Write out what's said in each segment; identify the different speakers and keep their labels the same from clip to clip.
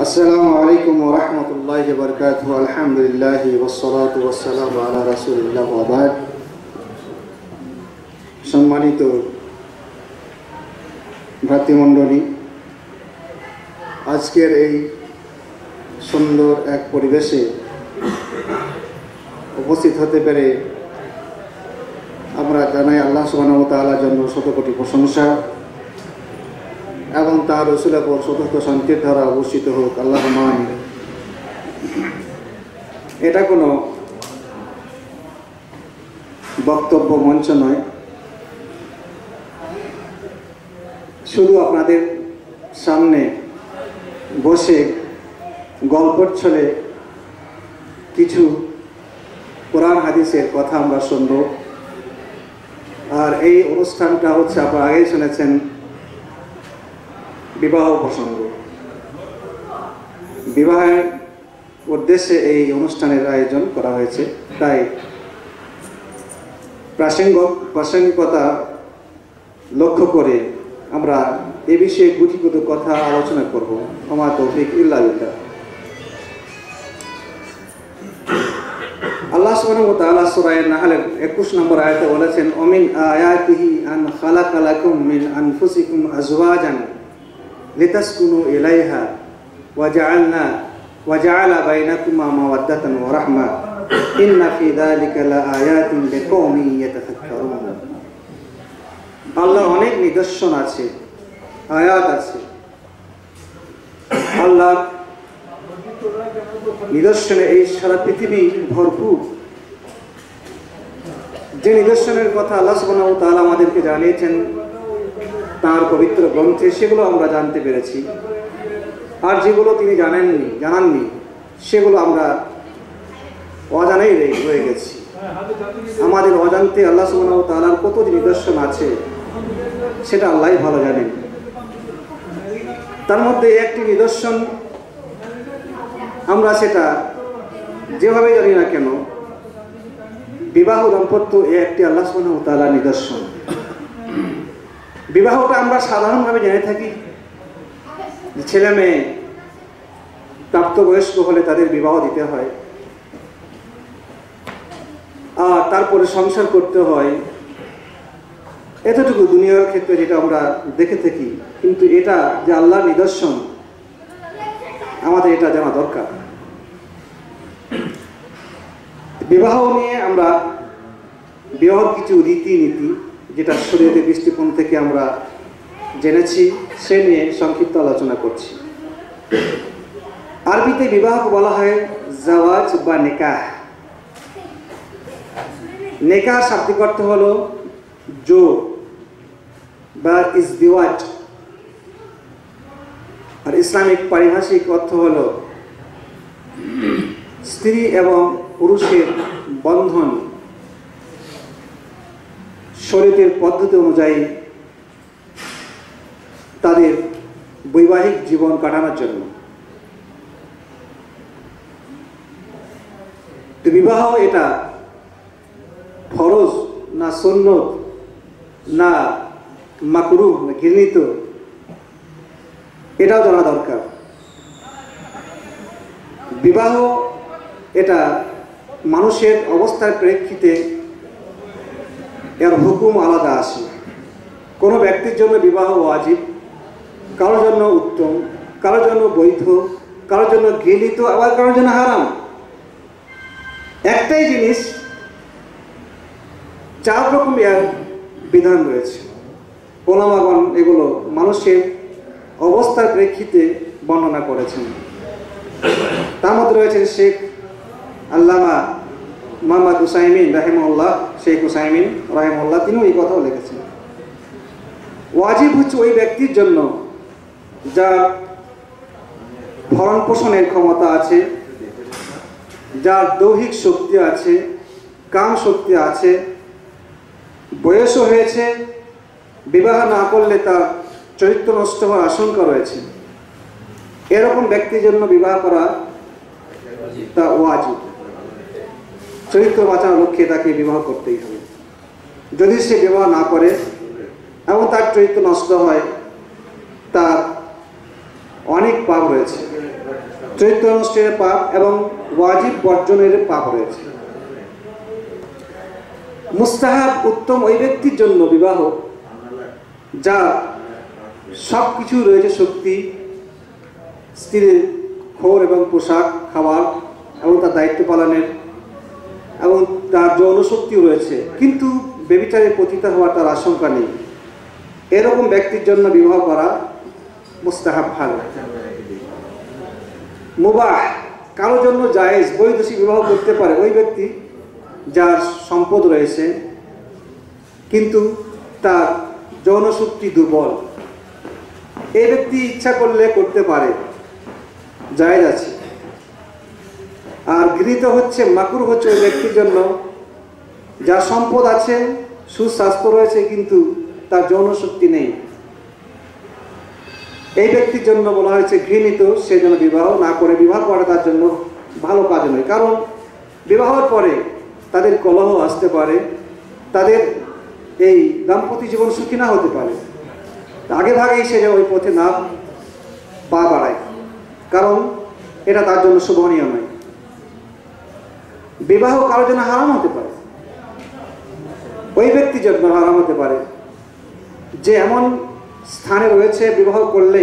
Speaker 1: আসসালামু আলাইকুম ওয়া রাহমাতুল্লাহি ওয়া বারাকাতুহু। আলহামদুলিল্লাহি ওয়াসসালাতু ওয়াসসালামু আলা রাসূলিল্লাহ ওয়া বা'দ। সম্মানিত ভ্রাতৃমণ্ডলী, আজকের এই সুন্দর এক পরিবেশে উপস্থিত হতে পেরে আমরা জানাই আল্লাহ সুবহানাহু ওয়া তাআলার জন্য শতকোটি প্রশংসা এবং তার রাসূলের উপর সতত শান্তির ধারা বর্ষিত হোক, আল্লাহুম্মা আমিন। এটা কোনো বক্তব্য মঞ্চ নয়, শুধু আপনাদের সামনে বসে গল্পের ছলে কিছু কোরআন হাদিসের কথা আমরা শুনব। আর এই অনুষ্ঠানটা হচ্ছে, আপনারা আগেই শুনেছেন, বিবাহ প্রসঙ্গ। বিবাহের উদ্দেশ্যে এই অনুষ্ঠানের আয়োজন করা হয়েছে, তাই প্রাসঙ্গিকতা লক্ষ্য করে আমরা এ বিষয়ে গুটিগত কথা আলোচনা করব। ওমা তৌফিক ইল্লা বিল্লাহ। আল্লাহ সুবহানাহু ওয়া তাআলা সূরা আন-নাহলের 21 নম্বর আয়াতে বলেছেন, ওমিন আয়াতিহি আন খালাকা লাকুম মিন আনফুসিকুম আজওয়াজান লিতাসকুনু ইলাইহা ওয়া জাআলা বাইনাকুমা মাওয়াদ্দাতান ওয়া রাহমা ইন্না ফি যালিকা লাআয়াতিন লিকওমিন ইয়াতাফাক্কারুন। আল্লাহর অনেক নিদর্শন আছে, আয়াত আছে। আল্লাহ নিদর্শনে এই সারা পৃথিবী ভরপুর। যে নিদর্শনের কথা আল্লাহ সুবহানাহু ওয়া তাআলা আমাদেরকে জানিয়েছেন তাঁর পবিত্র গ্রন্থে, সেগুলো আমরা জানতে পেরেছি। আর যেগুলো তিনি জানাননি সেগুলো আমরা অজানাই রয়ে গেছি। আমাদের অজান্তে আল্লাহ সুবহানাহু ওয়া তাআলার কত নিদর্শন আছে সেটা আল্লাহই ভালো জানেন। তার মধ্যে একটি নিদর্শন, আমরা সেটা যেভাবে জানি না কেন, বিবাহ দাম্পত্য একটি আল্লাহ সুবহানাহু ওয়া তাআলার নিদর্শন। বিবাহটা আমরা সাধারণভাবে জেনে থাকি যে ছেলে মেয়ে প্রাপ্তবয়স্ক হলে তাদের বিবাহ দিতে হয়, আর তারপরে সংসার করতে হয়। এতটুকু দুনিয়ার ক্ষেত্রে যেটা আমরা দেখে থাকি, কিন্তু এটা যে আল্লাহর নিদর্শন, আমাদের এটা জানা দরকার। বিবাহ নিয়ে আমরা বিবাহের কিছু রীতিনীতি যেটা শরীয়তের দৃষ্টিকোণ থেকে আমরা জেনেছি, সে নিয়ে সংক্ষিপ্ত আলোচনা করছি। আরবিতে বিবাহকে বলা হয় জাওয়াজ বা নিকাহ। নিকাহ শাব্দিক অর্থ হলো জোড় বা ইজদিওয়াজ, আর ইসলামিক পারিভাষিক অর্থ হলো স্ত্রী এবং পুরুষের বন্ধন শরীয়তের পদ্ধতি অনুযায়ী তাদের বৈবাহিক জীবন কাটানোর জন্য। তো বিবাহ এটা ফরজ না সুন্নত না মাকরুহ না ঘৃণিত, এটাও জানা দরকার। বিবাহ এটা মানুষের অবস্থার প্রেক্ষিতে এর হুকুম আলাদা আসে। কোনো ব্যক্তির জন্য বিবাহ ওয়াজিব, কারোর জন্য উত্তম, কারোর জন্য বৈধ, কারোর জন্য ঘৃণিত, আবার কারোর জন্য হারাম। একটাই জিনিস, 4 রকম বিধান রয়েছে। ওলামাগণ এগুলো মানুষের অবস্থার প্রেক্ষিতে বর্ণনা করেছেন। তার মধ্যে রয়েছেন শেখ আল্লামা মোহাম্মদ উসাইমিন রাহিমাহুল্লাহ, শেখ উসাইমিন রাহিমাহুল্লাহ, তিনিও এই কথাও লিখেছেন। ওয়াজিব হচ্ছে ওই ব্যক্তির জন্য যার ভরণ পোষণের ক্ষমতা আছে, যার দৈহিক শক্তি আছে, কাম শক্তি আছে, বয়সও হয়েছে, বিবাহ না করলে তার চরিত্র নষ্ট হওয়ার আশঙ্কা রয়েছে, এরকম ব্যক্তির জন্য বিবাহ করা তা ওয়াজিব। চরিত্র বাঁচানোর লক্ষ্যে তাকে বিবাহ করতেই হবে। যদি সে বিবাহ না করে এবং তার চরিত্র নষ্ট হয়, তার অনেক পাপ রয়েছে, চরিত্র নষ্টের পাপ এবং ওয়াজিব বর্জনের পাপ রয়েছে। মুস্তাহাব উত্তম ওই ব্যক্তির জন্য বিবাহ যা সব কিছু রয়েছে, শক্তি, স্ত্রীর খোর এবং পোশাক, খাবার এবং তার দায়িত্ব পালনের, এবং তার যৌন শক্তিও রয়েছে, কিন্তু ব্যভিচারে পতিত হওয়ার তার আশঙ্কা নেই। এরকম ব্যক্তির জন্য বিবাহ করা মুস্তাহাব, ভালো। মুবাহ, কারো জন্য জায়েজ, বৈধশী বিবাহ করতে পারে ওই ব্যক্তি যার সম্পদ রয়েছে কিন্তু তার যৌন শক্তি দুর্বল। এই ব্যক্তি ইচ্ছা করলে করতে পারে, জায়েজ আছে। আর গৃহীত হচ্ছে, মাকরুহ হচ্ছে ওই ব্যক্তির জন্য যার সম্পদ আছে, সুস্বাস্থ্য রয়েছে, কিন্তু তার যৌন শক্তি নেই। এই ব্যক্তির জন্য বলা হয়েছে ঘৃণিত, সে যেন বিবাহ না করে। বিবাহ করা তার জন্য ভালো কাজ নয়, কারণ বিবাহের পরে তাদের কলহ আসতে পারে, তাদের এই দাম্পত্য জীবন সুখী না হতে পারে। আগে ভাগেই সে ওই পথে না পা বাড়ায়, কারণ এটা তার জন্য শোভনীয় নয়। বিবাহ কারোর জন্য হারাম হতে পারে, ওই ব্যক্তির জন্য হারাম হতে পারে যে এমন স্থানে রয়েছে বিবাহ করলে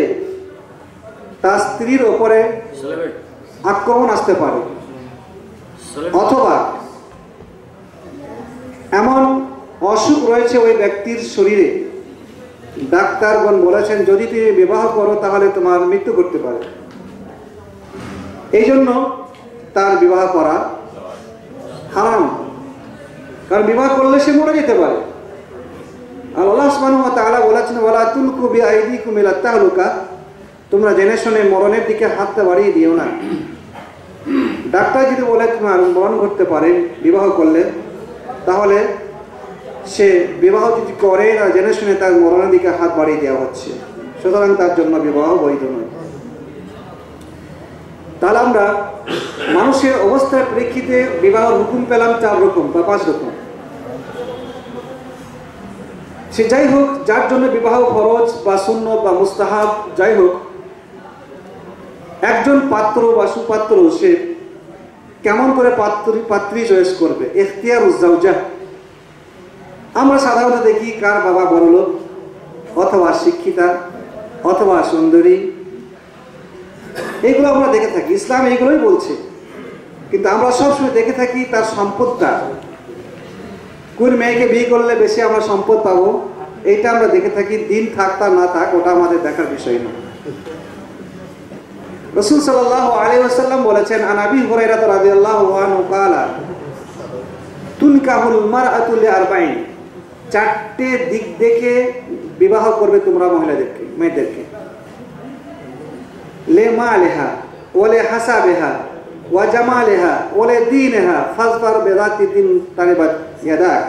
Speaker 1: তার স্ত্রীর ওপরে আক্রমণ আসতে পারে, অথবা এমন অসুখ রয়েছে ওই ব্যক্তির শরীরে, ডাক্তারগণ বলেছেন যদি তুমি বিবাহ করো তাহলে তোমার মৃত্যু করতে পারে। এই জন্য তার বিবাহ করা হারাম, কারণ বিবাহ করলে সে মরে যেতে পারে। আর আল্লাহ সুবহানাহু ওয়া তাআলা বলেছেন, ওয়ালা তুলকু বিআইদিকুম ইলা তাহলুকা, তোমরা জেনে শুনে মরণের দিকে হাতটা বাড়িয়ে দিও না। ডাক্তার যদি বলে তোমার মরণ ঘটতে পারে বিবাহ করলে, তাহলে সে বিবাহ যদি করে না জেনে শুনে তার মরণের দিকে হাত বাড়িয়ে দেওয়া হচ্ছে, সুতরাং তার জন্য বিবাহ বৈধ নয়। তাহলে আমরা মানুষের অবস্থার প্রেক্ষিতে বিবাহ হুকুম পেলাম 4 রকম বা 5 রকম। সে যাই হোক, যার জন্য বিবাহ ফরজ বা সুন্নত বা মুস্তাহাব যাই হোক, একজন পাত্র বা সুপাত্র সে কেমন করে পাত্রী চয়েস করবে, ইখতিয়ারুজ জাওজা। আমরা সাধারণত দেখি কার বাবা বড়লোক, অথবা শিক্ষিতা, অথবা সুন্দরী, এইগুলো আমরা দেখে থাকি। ইসলাম এইগুলোই বলছে, কিন্তু আমরা সবসময় দেখে থাকি তার সম্পদটা, কোন মেয়েকে বিয়ে করলে বেশি আমরা সম্পদ পাবো, এইটা আমরা দেখে থাকি। দিন থাক তা না থাক ওটা আমাদের দেখার বিষয় না। রাসূল সাল্লাল্লাহু আলাইহি ওয়াসাল্লাম বলেছেন, আন আবি হুরায়রা রাদিয়াল্লাহু আনহু ক্বালা তুনকাহুল মারআতু লিআরবাইন, 4টে দিক দেখে বিবাহ করবে তোমরা মহিলাদেরকে, মেয়েদেরকে। লে মালিহা ওয়া লি হাসাবিহা ওয়া জামালিহা ওয়া লি দীনিহা ফাজফার বিযাতি দিন তারিবাত ইয়াদাক,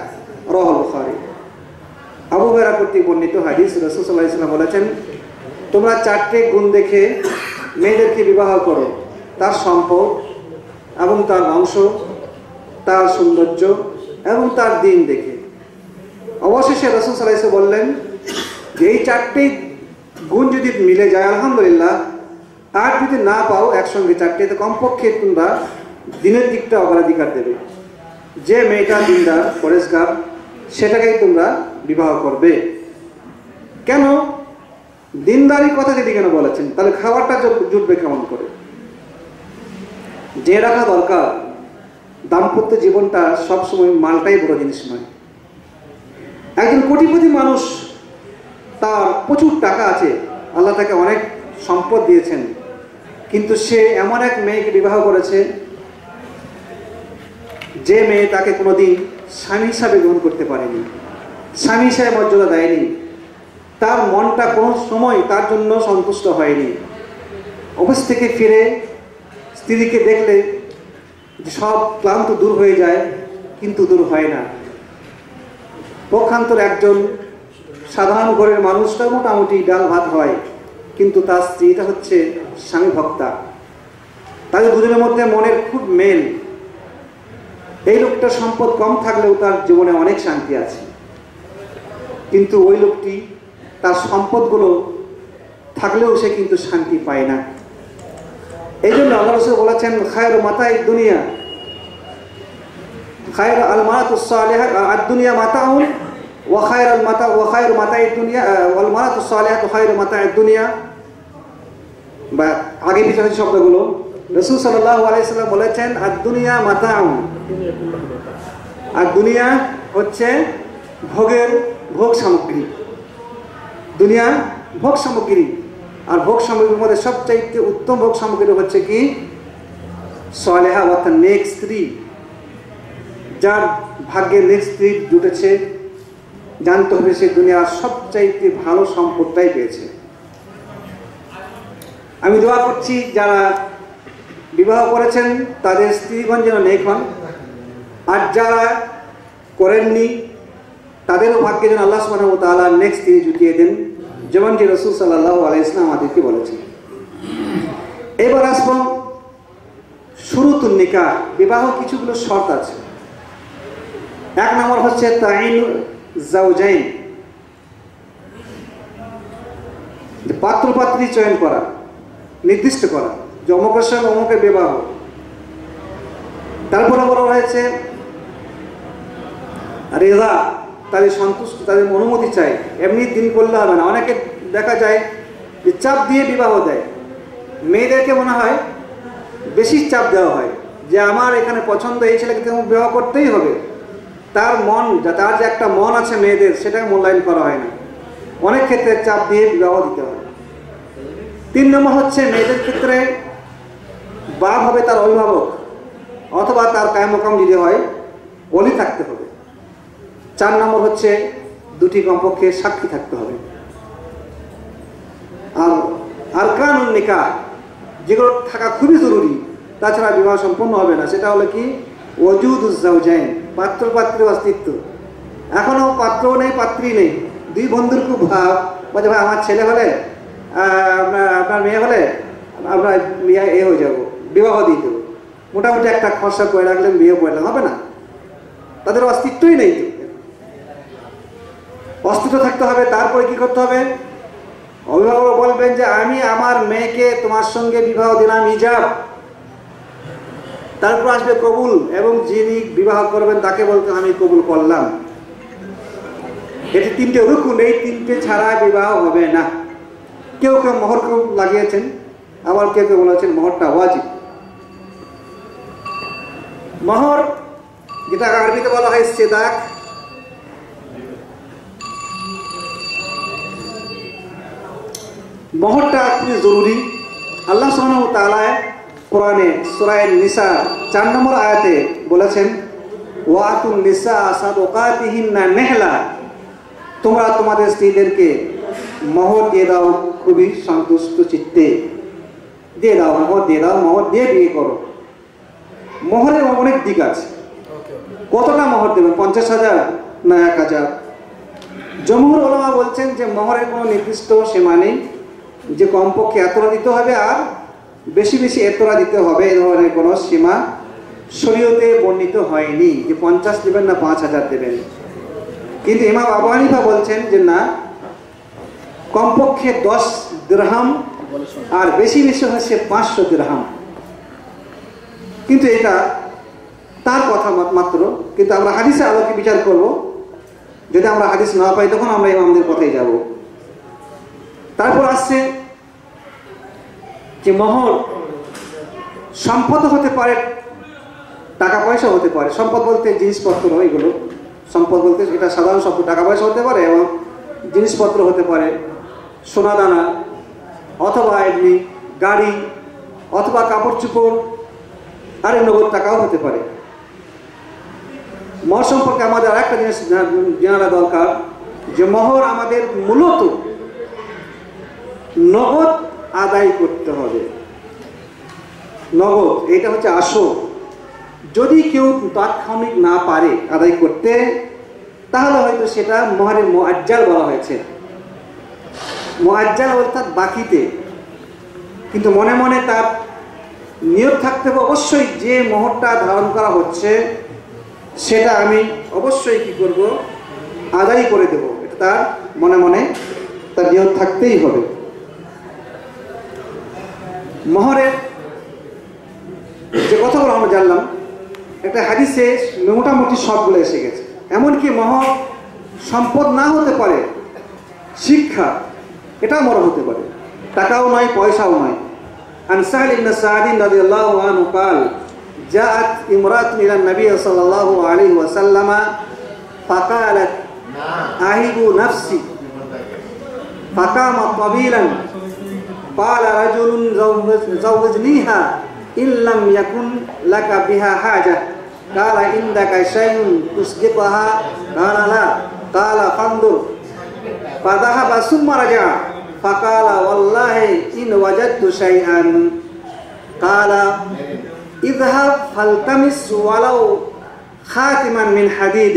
Speaker 1: রাওয়াহুল বুখারী। আবু হুরায়রা কর্তৃক বর্ণিত হাদিস। রাসূল সাল্লাল্লাহু আলাইহি ওয়াসাল্লাম বলেছেন, তোমরা 4টে গুণ দেখে মেয়েদেরকে বিবাহ করো, তার সম্পদ এবং তার বংশ, তার সৌন্দর্য এবং তার দিন দেখে। অবশেষে রাসূল সাল্লাল্লাহু আলাইহি ওয়াসাল্লাম বললেন যে এই 4টে গুণ যদি মিলে যায় আলহামদুলিল্লাহ, আর যদি না পাও একসঙ্গে 4টে, তো কমপক্ষে তোমরা দিনের দিকটা অগ্রাধিকার দেবে। যে মেয়েটা দিনদার পরেশগার সেটাকেই তোমরা বিবাহ করবে। কেন দিনদারি কথা যদি কেন বলেছেন, তাহলে খাবারটা জুটবে কেমন করে? যে রাখা দরকার, দাম্পত্য জীবনটা সবসময় মালটাই বড় জিনিস নয়। একজন কোটিপতি মানুষ, তার প্রচুর টাকা আছে, আল্লাহ তাকে অনেক সম্পদ দিয়েছেন, কিন্তু সে এমন এক মেয়েকে বিবাহ করেছে যে মেয়ে তাকে কোনোদিন স্বামী হিসাবে গ্রহণ করতে পারেনি, স্বামী হিসাবে মর্যাদা দেয়নি, তার মনটা কোনো সময় তার জন্য সন্তুষ্ট হয়নি। অফিস থেকে ফিরে স্ত্রীকে দেখলে সব ক্লান্ত দূর হয়ে যায়, কিন্তু দূর হয় না। পক্ষান্তর একজন সাধারণ ঘরের মানুষটা মোটামুটি ডাল ভাত হয়, কিন্তু তার স্ত্রীটা হচ্ছে স্বামী ভক্তা, তাদের দুজনের মধ্যে মনের খুব মেল। এই লোকটার সম্পদ কম থাকলেও তার জীবনে অনেক শান্তি আছে, কিন্তু ওই লোকটি তার সম্পদগুলো থাকলেও সে কিন্তু শান্তি পায় না। এই জন্য আল্লাহ রাসূল বলেছেন, খায়রু মাতাঈদ দুনিয়া খায়রু আল মারাতুস সালিহাত আদ-দুনিয়া মাতাউন ওয়া খায়রু মাতাঈদ দুনিয়া ওয়াল মারাতুস সালিহাতু খায়রু মাতাঈদ দুনিয়া। বা আগে পিছনে শব্দগুলো, রাসূল সাল্লাল্লাহু আলাইহি সাল্লাম বলেছেন, আদ-দুনিয়া মাতাউন, আর দুনিয়া হচ্ছে ভোগ সামগ্রী। দুনিয়া ভোগ সামগ্রী, আর ভোগ সামগ্রীর মধ্যে সবচাইতে উত্তম ভোগ সামগ্রী হচ্ছে কি? সালেহা অর্থাৎ নেক স্ত্রী। যার ভাগ্যে নেক স্ত্রী জুটেছে, জানতে হবে সে দুনিয়ার সবচাইতে ভালো সম্পদটাই পেয়েছে। আমি দোয়া করছি যারা বিবাহ করেছেন তাদের স্ত্রীগণ যেন নেক হন, আর যারা করেননি তাদেরও ভাগ্যে যেন আল্লাহ সুবহানাহু ওয়া তাআলা নেক স্ত্রী জুটিয়ে দেন, যেমনটি রাসূল সাল্লাল্লাহু আলাইহি ওয়াসাল্লাম আমাদেরকে বলেছেন। এবার আসবো শুরুতুন নিকাহ, বিবাহ কিছুগুলো শর্ত আছে। এক নম্বর হচ্ছে তাইন জাওজাইন, পাত্র পাত্রী চয়ন করা, নির্দিষ্ট করা যে অমুকের সঙ্গে অমুকের বিবাহ। তারপরে বলা হয়েছে রেজা, তাদের সন্তুষ্ট, তাদের অনুমতি চাই, এমনি দিন করলে হবে না। অনেকে দেখা যায় যে চাপ দিয়ে বিবাহ দেয়। মেয়েদেরকে মনে হয় বেশি চাপ দেওয়া হয় যে আমার এখানে পছন্দ, এই ছেলেকে তেমন বিবাহ করতেই হবে। তার যে একটা মন আছে মেয়েদের, সেটাকে মূল্যায়ন করা হয় না। অনেক ক্ষেত্রে চাপ দিয়ে বিবাহ দিতে হয়। 3 নম্বর হচ্ছে মেয়েদের ক্ষেত্রে বাপ হবে তার অভিভাবক, অথবা তার কায়মকাম যদি হয় ওলি থাকতে হবে। 4 নম্বর হচ্ছে দুটি কমপক্ষে সাক্ষী থাকতে হবে। আর আরকানুন নিকাহ, যেগুলো থাকা খুবই জরুরি, তাছাড়া বিবাহ সম্পন্ন হবে না, সেটা হলো কি? ওজুদুজ জাওজাইন, পাত্র পাত্রীর অস্তিত্ব। এখনও পাত্রও নেই পাত্রী নেই, দুই বন্ধুর খুব ভাব, বলছে ভাই আমার ছেলে হলে আপনার মেয়ে হলে আমরা এ হয়ে যাবো, বিবাহ দিয়ে দেবো। মোটামুটি একটা খরচা করে রাখলেন, বিয়ে করে রাখলেন, হবে না। তাদের অস্তিত্বই নেই। অস্তিত্ব থাকতে হবে। তারপরে কি করতে হবে? অভিভাবক বলবেন যে আমি আমার মেয়েকে তোমার সঙ্গে বিবাহ দিলাম, ইজাব। তারপর আসবে কবুল, এবং যিনি বিবাহ করবেন তাকে বলতে আমি কবুল করলাম। এটি 3টে রুকুন, এই 3টে ছাড়া বিবাহ হবে না। কেউ কেউ মোহর লাগিয়েছেন, আবার কেউ কেউ বলেছেন মোহরটা ওয়াজিব। মোহর, যেটা আরবিতে বলা হয় সেদাক, মোহরটা খুবই জরুরি। আল্লাহ সুবহানাহু ওয়া তাআলা কোরআনে সূরা নিসা 4 নম্বর আয়াতে বলেছেন, ওয়াতুন নিসা সাদাকাতিহিন্না নিহলা, তোমরা তোমাদের স্ত্রীদেরকে মোহর দিয়ে দাও খুবই সন্তুষ্ট চিত্তে, দিয়ে দাও, মোহর দিয়ে দাও, মোহর দিয়ে বিয়ে করো। মোহরের অনেক দিক আছে। কতটা মোহর দেবেন? 50,000 না 1,000? জমহুর উলামা বলছেন যে মোহরের কোনো নির্দিষ্ট সীমা নেই, যে কমপক্ষে এতটা দিতে হবে আর বেশি বেশি এতটা দিতে হবে, এ ধরনের কোনো সীমা শরীয়তে বর্ণিত হয়নি যে 50 দেবেন না 5,000 দেবেন। কিন্তু ইমাম আবু হানিফা বলছেন যে না, কমপক্ষে 10 দিরহাম আর বেশি বেশি হচ্ছে 500 দিরহাম। কিন্তু এটা তার কথা মাত্র, কিন্তু আমরা হাদিসের আলোকে বিচার করব। যদি আমরা হাদিস না পাই তখন আমরা ইমামদের কথাই যাব। তারপর আসছে যে মোহর সম্পদ হতে পারে, টাকা পয়সা হতে পারে। সম্পদ বলতে জিনিসপত্র, এগুলো সম্পদ বলতে এটা সাধারণ শব্দ। টাকা পয়সা হতে পারে এবং জিনিসপত্র হতে পারে, সোনাদানা, অথবা এমনি গাড়ি, অথবা কাপড় চোপড়, আর নগদ টাকাও হতে পারে। মোহর সম্পর্কে আমাদের আরেকটা জিনিস জানা দরকার, যে মোহর আমাদের মূলত নগদ আদায় করতে হবে। নগদ, এটা হচ্ছে আসল। যদি কেউ তাৎক্ষণিক না পারে আদায় করতে, তাহলে হয়তো সেটা মোহরের মুআজ্জাল বলা হয়েছে। মুআজ্জাল অর্থাৎ বাকিতে, কিন্তু মনে মনে তার নিয়ত থাকতে হবে অবশ্যই যে মোহরটা ধারণ করা হচ্ছে সেটা আমি অবশ্যই কি করব, আদায় করে দেব। এটা তার মনে মনে তার নিয়ত থাকতেই হবে। মোহরের যে কথাগুলো আমরা জানলাম, একটা হাদিসে মোটামুটি সবগুলো এসে গেছে। এমনকি মোহর সম্পদ না হতে পারে, শিক্ষা এটাও মোহর হতে পারে, টাকাও নয় পয়সাও নয়। عن سهل بن سعد رضي الله عنه قال جاءت امرأة إلى النبي صلى الله عليه وسلم فقالت أهب نفسي فقام طويلا قال رجل زوجنيها إن لم يكن لك بها حاجة قال عندك شيء تصدقها قال لا قال فانظر فذهب ثم رجع فقال والله إن وجدت شيئا قال اذهب فالتمس ولو خاتما من حديد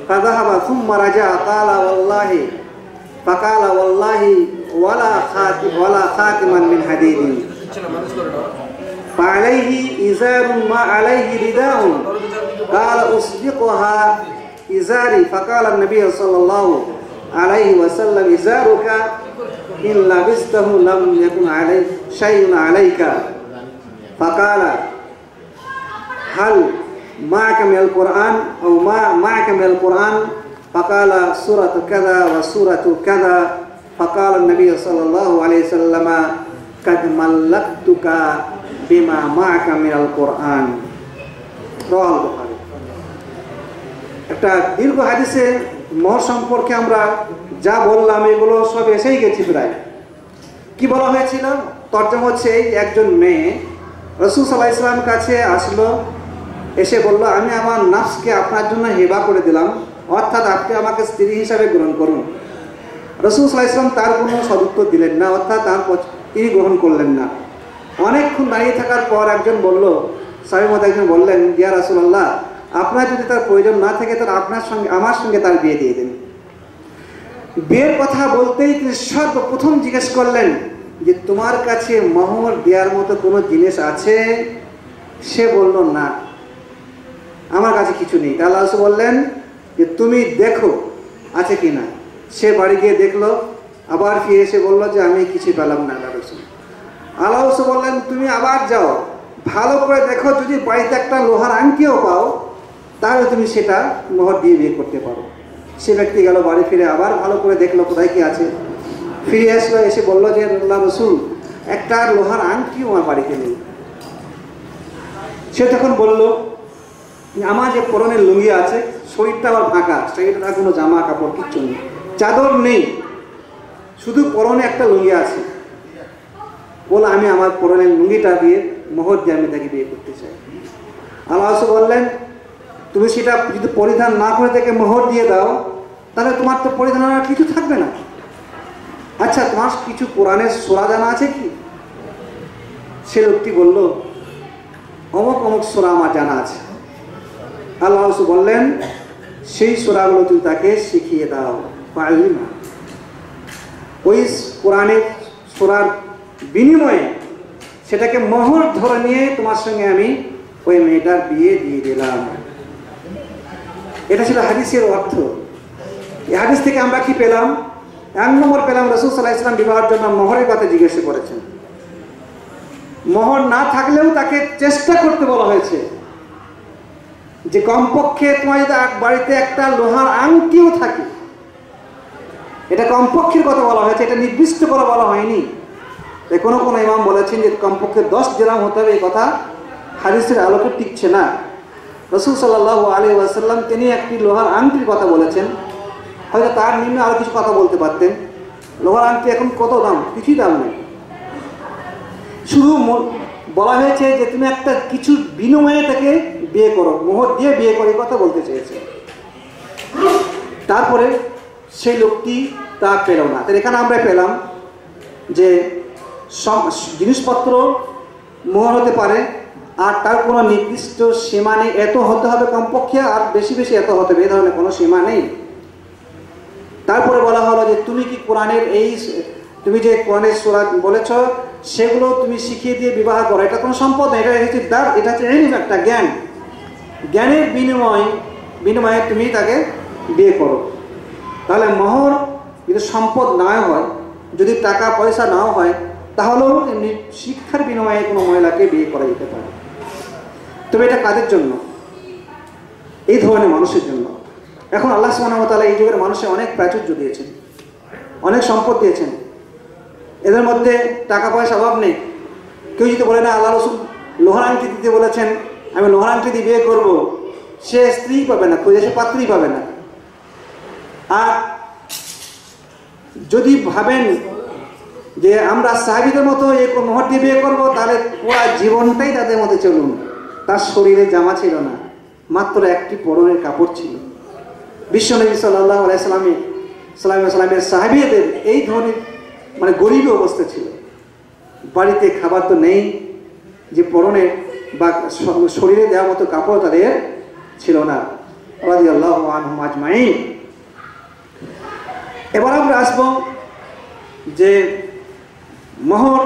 Speaker 1: فذهب ثم رجع قال والله فقال والله ولا خاتما من حديد فعليه إزار ما عليه رداء قال أصدقها إزاري فقال النبي صلى الله عليه وسلم إزارك إن لبسته لم يكن عليه شيء عليك فقال هل معك من القرآن أو ما معك من القرآن فقال سورة كذا وسورة كذا فقال النبي صلى الله عليه وسلم قد ملكتك بما معك من القرآن رواه البخاري। একটা দীর্ঘ হাদিসে মোহর সম্পর্কে আমরা যা বললাম এগুলো সব এসেই গেছি প্রায়। কি বলা হয়েছিল? তর্জমা হচ্ছে একজন মেয়ে রাসূল সাল্লাল্লাহু আলাইহি ওয়াসাল্লামের কাছে আসলো, এসে বলল আমি আমার নফসকে আপনার জন্য হেবা করে দিলাম, অর্থাৎ আপনি আমাকে স্ত্রী হিসাবে গ্রহণ করুন। রাসূল সাল্লাল্লাহু আলাইহি ওয়াসাল্লাম তার কোনো সদুত্তর দিলেন না, অর্থাৎ তিনি গ্রহণ করলেন না। অনেকক্ষণ দাঁড়িয়ে থাকার পর একজন বলল, সাহাবীর মধ্যে একজন বললেন, ইয়া রাসূলুল্লাহ, আপনার যদি তার প্রয়োজন না থাকে তাহলে আপনার সঙ্গে আমার সঙ্গে তার বিয়ে দিয়ে দিন। বিয়ের কথা বলতেই তিনি সর্বপ্রথম জিজ্ঞেস করলেন যে তোমার কাছে মোহর দেওয়ার মতো কোনো জিনিস আছে? সে বলল না, আমার কাছে কিছু নেই। আল্লাহ রাসূল বললেন যে তুমি দেখো আছে কি না। সে বাড়ি গিয়ে দেখলো, আবার ফিরে এসে বললো যে আমি কিছু পেলাম না। আল্লাহ রাসূল বললেন তুমি আবার যাও, ভালো করে দেখো, যদি বাড়িতে একটা লোহার আংটিও পাও তাহলে তুমি সেটা মোহর দিয়ে বিয়ে করতে পারো। সে ব্যক্তি গেল, বাড়ি ফিরে আবার ভালো করে দেখলো কোথায় কি আছে, ফিরে আসলো, এসে বললো যে আল্লাহ রাসূল একটা লোহার আংটিও আমার বাড়িতে নেই। সে তখন বলল আমার যে পরনের লুঙ্গি আছে শরীরটা আবার ফাঁকা, সেটা কোনো জামা কাপড় কিচ্ছু নেই, চাদর নেই, শুধু পরনে একটা লুঙ্গি আছে। বলো আমি আমার পরনের লুঙ্গিটা দিয়ে মোহর দিয়ে আমি তাকে বিয়ে করতে চাই। আল্লাহ রাসূল বললেন তুমি সেটা যদি পরিধান না করে তাকে মোহর দিয়ে দাও তাহলে তোমার তো পরিধানের কিছু থাকবে না। আচ্ছা তোমার কিছু কোরআনের সূরা জানা আছে কি? সে লোকটি বলল অমুক অমুক সূরা আমার জানা আছে। আল্লাহ রাসূল বললেন সেই সূরাগুলো তুমি তাকে শিখিয়ে দাও। ফাআলিমা, ওই কোরআনের সূরার বিনিময়ে সেটাকে মোহর ধরে নিয়ে তোমার সঙ্গে আমি ওই মেয়েটার বিয়ে দিয়ে দিলাম। এটা ছিল হাদিসের অর্থ। এই হাদিস থেকে আমরা কি পেলাম? এক নম্বর পেলাম রাসূল সাল্লাল্লাহু আলাইহি ওয়াসাল্লাম বিবাহের জন্য মোহরের কথা জিজ্ঞেস করেছেন। মোহর না থাকলেও তাকে চেষ্টা করতে বলা হয়েছে যে কমপক্ষে তোমার যদি বাড়িতে একটা লোহার আংটিও থাকে, এটা কমপক্ষের কথা বলা হয়েছে, এটা নির্দিষ্ট করে বলা হয়নি। কোনো কোনো ইমাম বলেছেন যে কমপক্ষে 10 দিরহাম হতে হবে, এই কথা হাদিসের আলোকে টিকছে না। রাসূল সাল্লাল্লাহু আলাইহি ওয়াসাল্লাম তিনি একটি লোহার আংটির কথা বলেছেন, হয়তো তার নিম্নে আরও কিছু কথা বলতে পারতেন। লোহার আংটি এখন কত দাম? কিছুই দাম নেই, শুধু বলা হয়েছে যে তুমি একটা কিছু বিনিময়ে তাকে বিয়ে করো, মোহর দিয়ে বিয়ে করে কথা বলতে চেয়েছে। তারপরে সেই লোকটি তা পেল না। তাহলে এখানে আমরা পেলাম যে সব জিনিসপত্র মোহর হতে পারে, আর তার কোনো নির্দিষ্ট সীমা নেই, এত হতে হবে কমপক্ষে, আর বেশি বেশি এত হতে হবে, এই ধরনের কোনো সীমা নেই। তারপরে বলা হলো যে তুমি কি কোরআনের তুমি যে কোরআনের সূরা বলেছ সেগুলো তুমি শিখিয়ে দিয়ে বিবাহ করো, এটা কোনো সম্পদ না, এটা হচ্ছে এটা হচ্ছে ইলম, একটা জ্ঞান, জ্ঞানের বিনিময়ে তুমি তাকে বিয়ে করো। তাহলে মোহর যদি সম্পদ না হয়, যদি টাকা পয়সা নাও হয়, তাহলেও এমনি শিক্ষার বিনিময়ে কোনো মহিলাকে বিয়ে করা যেতে পারে। তবে এটা কাদের জন্য? এই ধরনের মানুষের জন্য। এখন আল্লাহ সুবহানাহু ওয়া তাআলা এই যুগের মানুষের অনেক প্রাচুর্য দিয়েছেন, অনেক সম্পদ দিয়েছেন, এদের মধ্যে টাকা পয়সা অভাব নেই। কেউ যদি বলে না আল্লাহ রসুল লোহার আংটি দিতে বলেছেন, আমি লোহার আংটি দিয়ে বিয়ে করবো, সে স্ত্রী পাবে না, খুঁজে সে পাত্রী পাবে না। আর যদি ভাবেন যে আমরা সাহাবীদের মতো এই মোহর দিয়ে বিয়ে করবো, তাহলে পুরো জীবনটাই তাদের মধ্যে চলুন। তার শরীরে জামা ছিল না, মাত্র একটি পরনের কাপড় ছিল। বিশ্বনবী সাল্লাল্লাহু আলাইহি সাল্লামের সাহাবীদের এই ধরনের মানে গরিব অবস্থা ছিল। বাড়িতে খাবার তো নেই, যে পরনে বা শরীরে দেওয়ার মতো কাপড় তাদের ছিল না। রাদিয়াল্লাহু আনহুম আজমাইন। এবার আমরা আসবো যে মোহর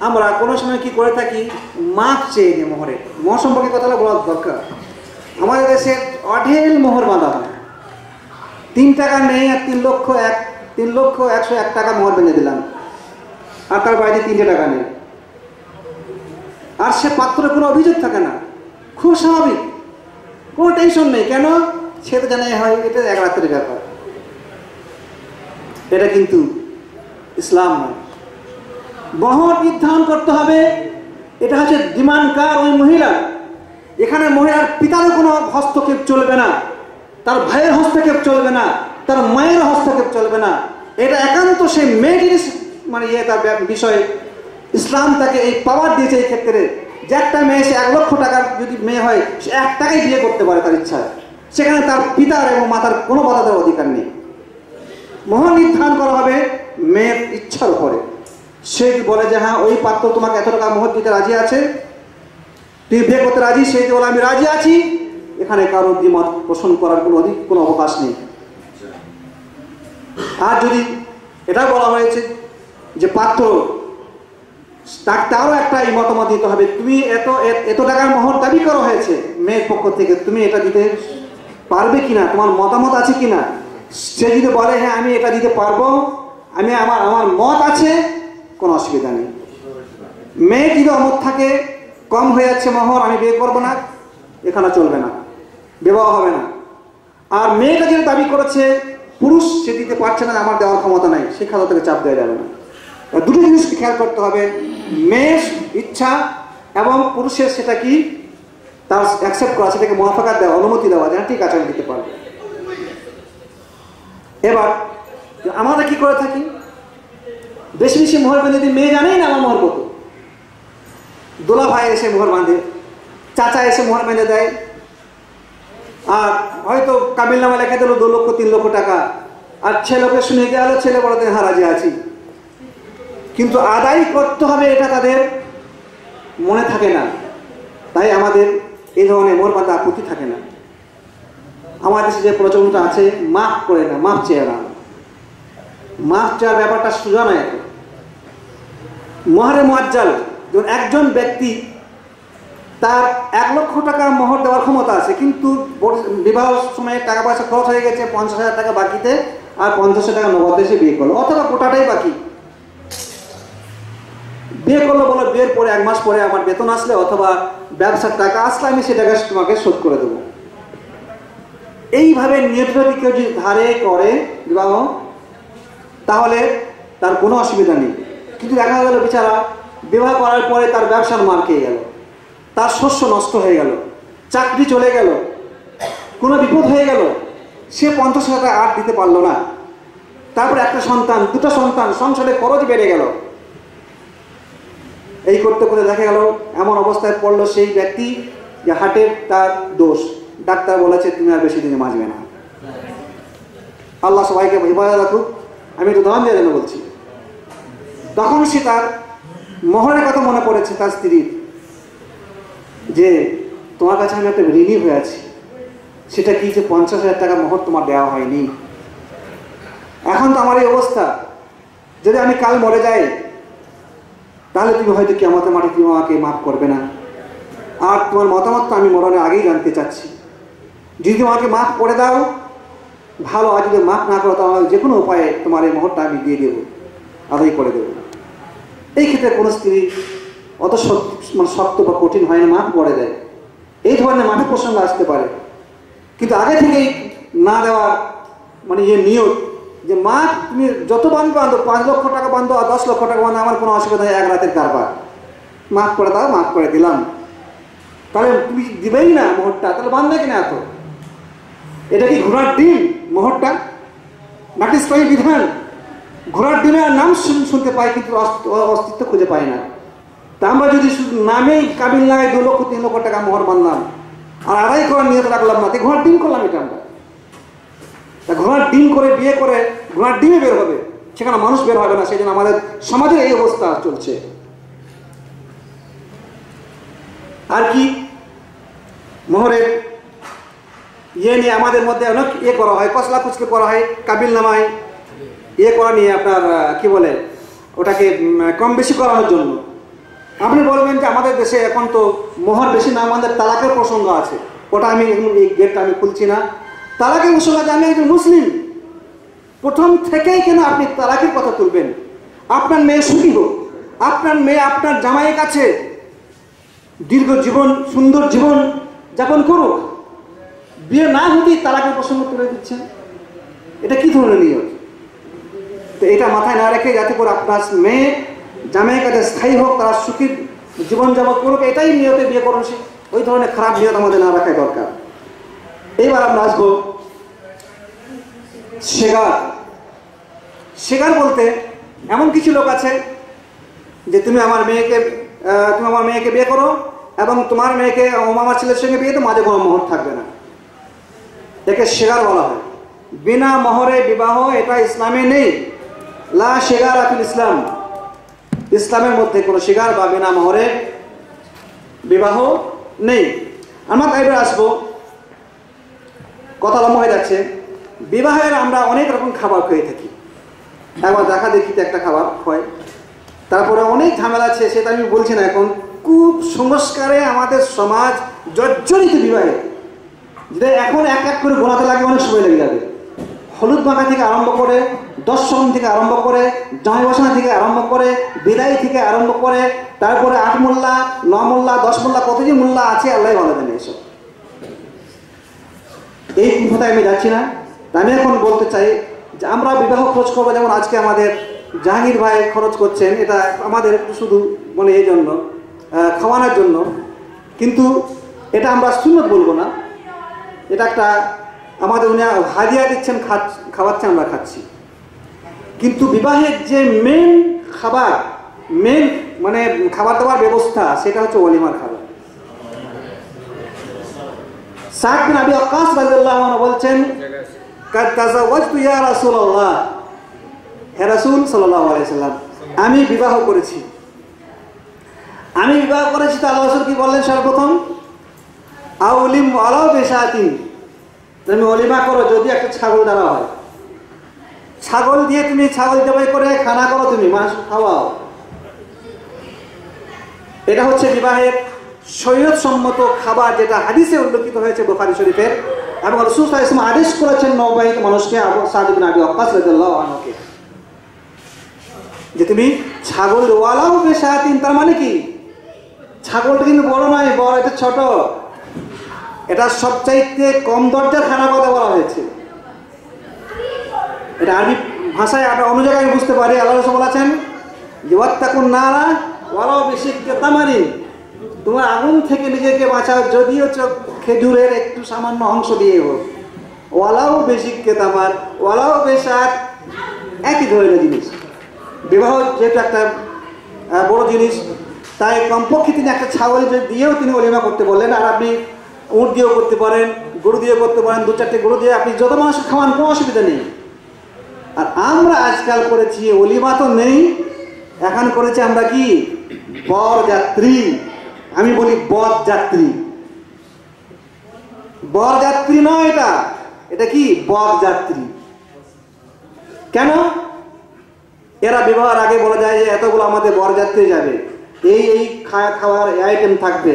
Speaker 1: আমরা কোনো সময় কি করে থাকি, মাপ চেয়ে নিই। মোহর সম্পর্কে কথা বলা দরকার। আমাদের দেশে অঢেল মোহর বাঁধা হয়। 3 টাকা নেই আর 3,01,01 টাকা মোহর বেঁধে দিলাম, আর তার বাইরে 3 টাকা নেই। আর সে পাত্রের কোনো অভিযোগ থাকে না, খুব স্বাভাবিক, কোনো টেনশন নেই। কেন? সে তো জানে হয় এটা এক রাত্রের ব্যাপার। এটা কিন্তু ইসলাম নয়। মোহর নির্ধারণ করতে হবে, এটা হচ্ছে ডিমান্ড কার ওই মহিলা। এখানে মহিলার পিতারও কোনো হস্তক্ষেপ চলবে না, তার ভাইয়ের হস্তক্ষেপ চলবে না, তার মায়ের হস্তক্ষেপ চলবে না। এটা একান্ত সে মেয়েটির মানে তার বিষয়। ইসলাম তাকে এই পাওয়ার দিয়েছে এই ক্ষেত্রে যে একটা মেয়ে, সে 1 লক্ষ টাকার যদি মেয়ে হয়, সে 1 টাকায় বিয়ে করতে পারে তার ইচ্ছায়। সেখানে তার পিতার এবং মাতার কোনো বাধা দেওয়ার অধিকার নেই। মোহর নির্ধারণ করা হবে মেয়ের ইচ্ছার উপরে। সে বলে যে হ্যাঁ ওই পাত্র তোমাকে এত টাকা মোহর দিতে রাজি আছে, তুই বিয়ে করতে রাজি, সে বলে আমি রাজি আছি। এখানে কারোর দ্বিমত পোষণ করার কোনো অবকাশ নেই। আর যদি এটা বলা হয়েছে যে পাত্র, তারও একটা মতামত দিতে হবে, তুমি এত টাকার মোহর দাবি করা হয়েছে মেয়ের পক্ষ থেকে, তুমি এটা দিতে পারবে কিনা, তোমার মতামত আছে কিনা। সে যদি বলে হ্যাঁ আমি এটা দিতে পারবো, আমি আমার মত আছে, কোনো অসুবিধা নেই। মেয়ে যদি অমত থাকে, কম হয়ে যাচ্ছে মোহর, আমি বিয়ে করবো না, এখানে চলবে না, বিবাহ হবে না। আর মেয়েটা যেটা দাবি করেছে, পুরুষ সে দিতে পারছে না, আমার দেওয়ার ক্ষমতা নাই, সেখানে থেকে চাপ দেওয়া যাবে না। দুটো জিনিসকে খেয়াল করতে হবে, মেয়ের ইচ্ছা এবং পুরুষের সেটা কি তার অ্যাকসেপ্ট করা, সেটাকে মুওয়াফাকাত দেওয়া, অনুমতি দেওয়া, যেন ঠিক আছে আমি দিতে পারবো। এবার আমরা কি করে থাকি, বেশি বেশি মোহর বেঁধে দিই, মেয়ে জানেই না আমার মোহর কত। দোলা ভাই এসে মোহর বাঁধে, চাচা এসে মোহর বেঁধে দেয়, আর হয়তো কাবিলনামা লেখা দিল 2 লক্ষ 3 লক্ষ টাকা, আর ছেলেকে শুনে গেল, ছেলে বড় দিন হ্যাঁ রাজি আছি, কিন্তু আদায় করতে হবে এটা তাদের মনে থাকে না। তাই আমাদের এই ধরনের মোহর বাঁধা আপত্তি থাকে না। আমাদের দেশে যে প্রচলনটা আছে, মাফ করে না, মাফ চেয়ে না, মাফ চাওয়ার ব্যাপারটা সোজা নয়। মোহরে মুআজ্জাল, যখন একজন ব্যক্তি তার 1 লক্ষ টাকা মোহর দেওয়ার ক্ষমতা আছে, কিন্তু বিবাহ সময়ে টাকা পয়সা খরচ হয়ে গেছে, 50,000 টাকা বাকিতে, আর 50,000 টাকা নগদ এসে বিয়ে করলো, অথবা গোটাটাই বাকি। বিয়ে করলো, বলো বিয়ের পরে 1 মাস পরে আমার বেতন আসলে অথবা ব্যবসার টাকা আসলে আমি সেটাকে তোমাকে শোধ করে দেবো। এইভাবে নিয়তভাবে কেউ যদি ধারে করে বিবাহ, তাহলে তার কোনো অসুবিধা নেই। কিন্তু দেখা গেল বেচারা বিবাহ করার পরে তার ব্যবসার মার খেয়ে গেল, তার শস্য নষ্ট হয়ে গেল, চাকরি চলে গেল, কোনো বিপদ হয়ে গেল, সে 50,000 টাকা আর দিতে পারলো না। তারপরে একটা সন্তান, 2টা সন্তান, সংসারে খরচ বেড়ে গেল। এই করতে করতে দেখা গেল এমন অবস্থায় পড়লো সেই ব্যক্তি যে হার্টের তার দোষ, ডাক্তার বলেছে তুমি আর বেশি দিনে বাঁচবে না। আল্লাহ সবাইকে হেফাজত রাখুক, আমি একটু দাম দিয়ে জন্য বলছি। তখন সে তার মোহরের কথা মনে পড়েছে তার স্ত্রীর, যে তোমার কাছে আমি একটা ঋণী হয়ে আছি, সেটা কি যে 50,000 টাকা মোহর তোমার দেওয়া হয়নি। এখন তো আমার এই অবস্থা, যদি আমি কাল মরে যাই তাহলে তুমি হয়তো কিয়ামতের মাঠে তুমি আমাকে মাফ করবে না। আর তোমার মতামত তো আমি মরণের আগেই জানতে চাচ্ছি। যদি তোমাকে মাফ করে দাও ভালো, আর যদি মাফ না করো তাহলে যে কোনো উপায়ে তোমার এই মোহরটা আমি দিয়ে দেবো, আদায় করে দেবো। এই ক্ষেত্রে কোনো স্ত্রী অত মানে শক্ত বা কঠিন হয় না, মাফ করে দেয়। এই ধরনের মাফের প্রসঙ্গ আসতে পারে, কিন্তু আগে থেকেই না দেওয়ার মানে নিয়ত যে মা তুমি যত বাঁধো 5 লক্ষ টাকা বাঁধো আর 10 লক্ষ টাকা বাঁধো, আমার কোনো অসুবিধা নেই, এক রাতের কারবার, মাফ করে দাও, মাফ করে দিলাম। তাহলে তুমি দিবেই না মোহরটা, তাহলে বাঁধবে কিনা এত? এটা কি ঘোড়ার ডিম মোহরটা? নাকি স্থায়ী বিধান? ঘোড়ার ডিমের নাম শুনতে পাই কিন্তু অস্তিত্ব খুঁজে পাই না। তা আমরা যদি শুধু নামেই কাবিল লাগাই 2 লক্ষ 3 লক্ষ টাকা মোহর বাঁধলাম আর আড়াই করার নিয়ত রাখলাম না, ঘোড়ার ডিম করলাম এটা আমরা। তা ঘোড়ার ডিম করে বিয়ে করে ঘোড়ার ডিমে বের হবে, সেখানে মানুষ বের হবে না। সেই জন্য আমাদের সমাজে এই অবস্থা চলছে। আর কি মোহরের নিয়ে আমাদের মধ্যে অনেক করা হয়, কসলা কুচকে করা হয়, কাবিল নামায় করা নিয়ে আপনার কি বলে ওটাকে কম বেশি করানোর জন্য। আপনি বলবেন যে আমাদের দেশে এখন তো মোহর বেশি না, আমাদের তালাকের প্রসঙ্গ আছে, ওটা আমি এই গেটটা আমি খুলছি না। তালাকের প্রসঙ্গ আছে, আমি একজন মুসলিম, প্রথম থেকেই কেন আপনি তালাকের কথা তুলবেন? আপনার মেয়ে সুখী হোক, আপনার মেয়ে আপনার জামাইয়ের কাছে দীর্ঘ জীবন সুন্দর জীবন যাপন করুক, বিয়ে না হতেই তালাকের প্রসঙ্গ তুলে দিচ্ছেন, এটা কি ধরনের নিয়ম? তো এটা মাথায় না রেখে যাতে করে আপনার মেয়ে জামাইয়ের কাছে স্থায়ী হোক, তারা সুখী জীবনযাপন করুক, এটাই নিয়তে বিয়ে করুন। ওই ধরনের খারাপ নিয়ত আমাদের না রাখাই দরকার। এইবার আমরা আসবো শেগার। শেগার বলতে এমন কিছু লোক আছে যে তুমি আমার মেয়েকে বিয়ে করো এবং তোমার মেয়েকে আমার ছেলের সঙ্গে বিয়ে, তো মাঝে কোনো মোহর থাকবে না, একে শেগার বলা হয়। বিনা মোহরে বিবাহ এটা ইসলামে নেই। লা শেগার আফিল ইসলাম, ইসলামের মধ্যে কোনো শেগার বা বিনা মোহরে বিবাহ নেই। আমরা এবার আসবো, কথা লম্বা হয়ে যাচ্ছে। বিবাহের আমরা অনেক রকম খাবার খেয়ে থাকি, একবার দেখা দেখিতে একটা খাবার হয়, তারপরে অনেক ঝামেলা আছে, সেটা আমি বলছি না এখন। খুব সংস্কারে আমাদের সমাজ জর্জরিত বিবাহে, যেটা এখন এক এক করে গোনাতে লাগে, অনেক সময় লেগে যাবে। হলুদ মাখা থেকে আরম্ভ করে, দর্শন থেকে আরম্ভ করে, জামাই বসানো থেকে আরম্ভ করে, বিদায় থেকে আরম্ভ করে, তারপরে 8 মোল্লা 9 মোল্লা 10 মোল্লা কত যে মোল্লা আছে আল্লাহ ভালো জানে। এসব এই কথায় আমি যাচ্ছি না। আমি এখন বলতে চাই যে আমরা বিবাহ খোঁজ করবো, যেমন আজকে আমাদের জাহাঙ্গীর ভাই খরচ করছেন, এটা আমাদের শুধু মানে এই জন্য খাওয়ানোর জন্য, কিন্তু এটা আমরা সুন্নত বলবো না, এটা একটা আমাদের উনি হাদিয়া দিচ্ছেন, খাওয়াচ্ছেন, আমরা খাচ্ছি। কিন্তু বিবাহের যে মেন খাবার, মেন মানে খাবার দাবার ব্যবস্থা, সেটা হচ্ছে ওলিমার খাবার। সাদ বিন আবি ওয়াক্কাস রাদিয়াল্লাহু আনহু বলছেন, কাদ তাযাওয়াজতু ইয়া রাসূলুল্লাহ, হে রাসূল সাল্লাল্লাহু আলাইহি সাল্লাম, আমি বিবাহ করেছি। তো আল্লাহ রাসূল কি বললেন সর্বপ্রথম? আউলিম ওয়ালাউ বিশাতিন, তুমি ওলিমা করো যদি একটা ছাগল দ্বারা হয়, ছাগল দিয়ে তুমি ছাগল জবাই করে খানা করো, তুমি মাংস খাওয়াও। এটা হচ্ছে বিবাহের শরীয়ত সম্মত খাবার, যেটা হাদিসে উল্লেখিত হয়েছে বুখারী শরীফের, এবং রাসূল সাল্লাল্লাহু আলাইহি ওয়াসাল্লাম আদেশ করেছেন নববিহিত মানুষকে, সাদ বিন আবি ওয়াক্কাস রাদিয়াল্লাহু আনহুকে, যে তুমি ছাগল ওয়ালাউ বিশাতিন। তার মানে কি, ছাগলটা কিন্তু বড় নয়, বড়, এটা ছোট, এটা সবচাইতে কম দরজার খানা কথা বলা হয়েছে। এটা আরবি ভাষায় আমরা অন্য জায়গায় বুঝতে পারি। আল্লাহ রাসূল বলেছেন যে ওয়াত্তাকুন নারা ওয়ালাউ বিশিক্কি তামারিন, তোমার আগুন থেকে নিজেকে বাঁচাও যদিও খেজুরের একটু সামান্য অংশ দিয়ে হোক। ওয়ালাউ বিশিক্কি তামার, ওয়ালাউ বিশাত, একই ধরনের জিনিস। বিবাহ যেহেতু একটা বড় জিনিস, তাই কমপক্ষে তিনি একটা ছাগল দিয়েও তিনি ওলিমা করতে বললেন। আর আপনি উট দিয়েও করতে পারেন, গরু দিয়ে করতে পারেন, 2-4টে গরু দিয়ে আপনি যত মানুষ খাওয়ান, কোনো অসুবিধা নেই। আর আমরা আজকাল করেছি ওলিমা তো নেই, এখন করেছি আমরা কি বরযাত্রী। আমি বলি বরযাত্রী, বরযাত্রী নয়, এটা কি বরযাত্রী। কেন? এরা বিবাহের আগে বলা যায় যে এতগুলো আমাদের বরযাত্রী যাবে, এই খাওয়ার আইটেম থাকবে,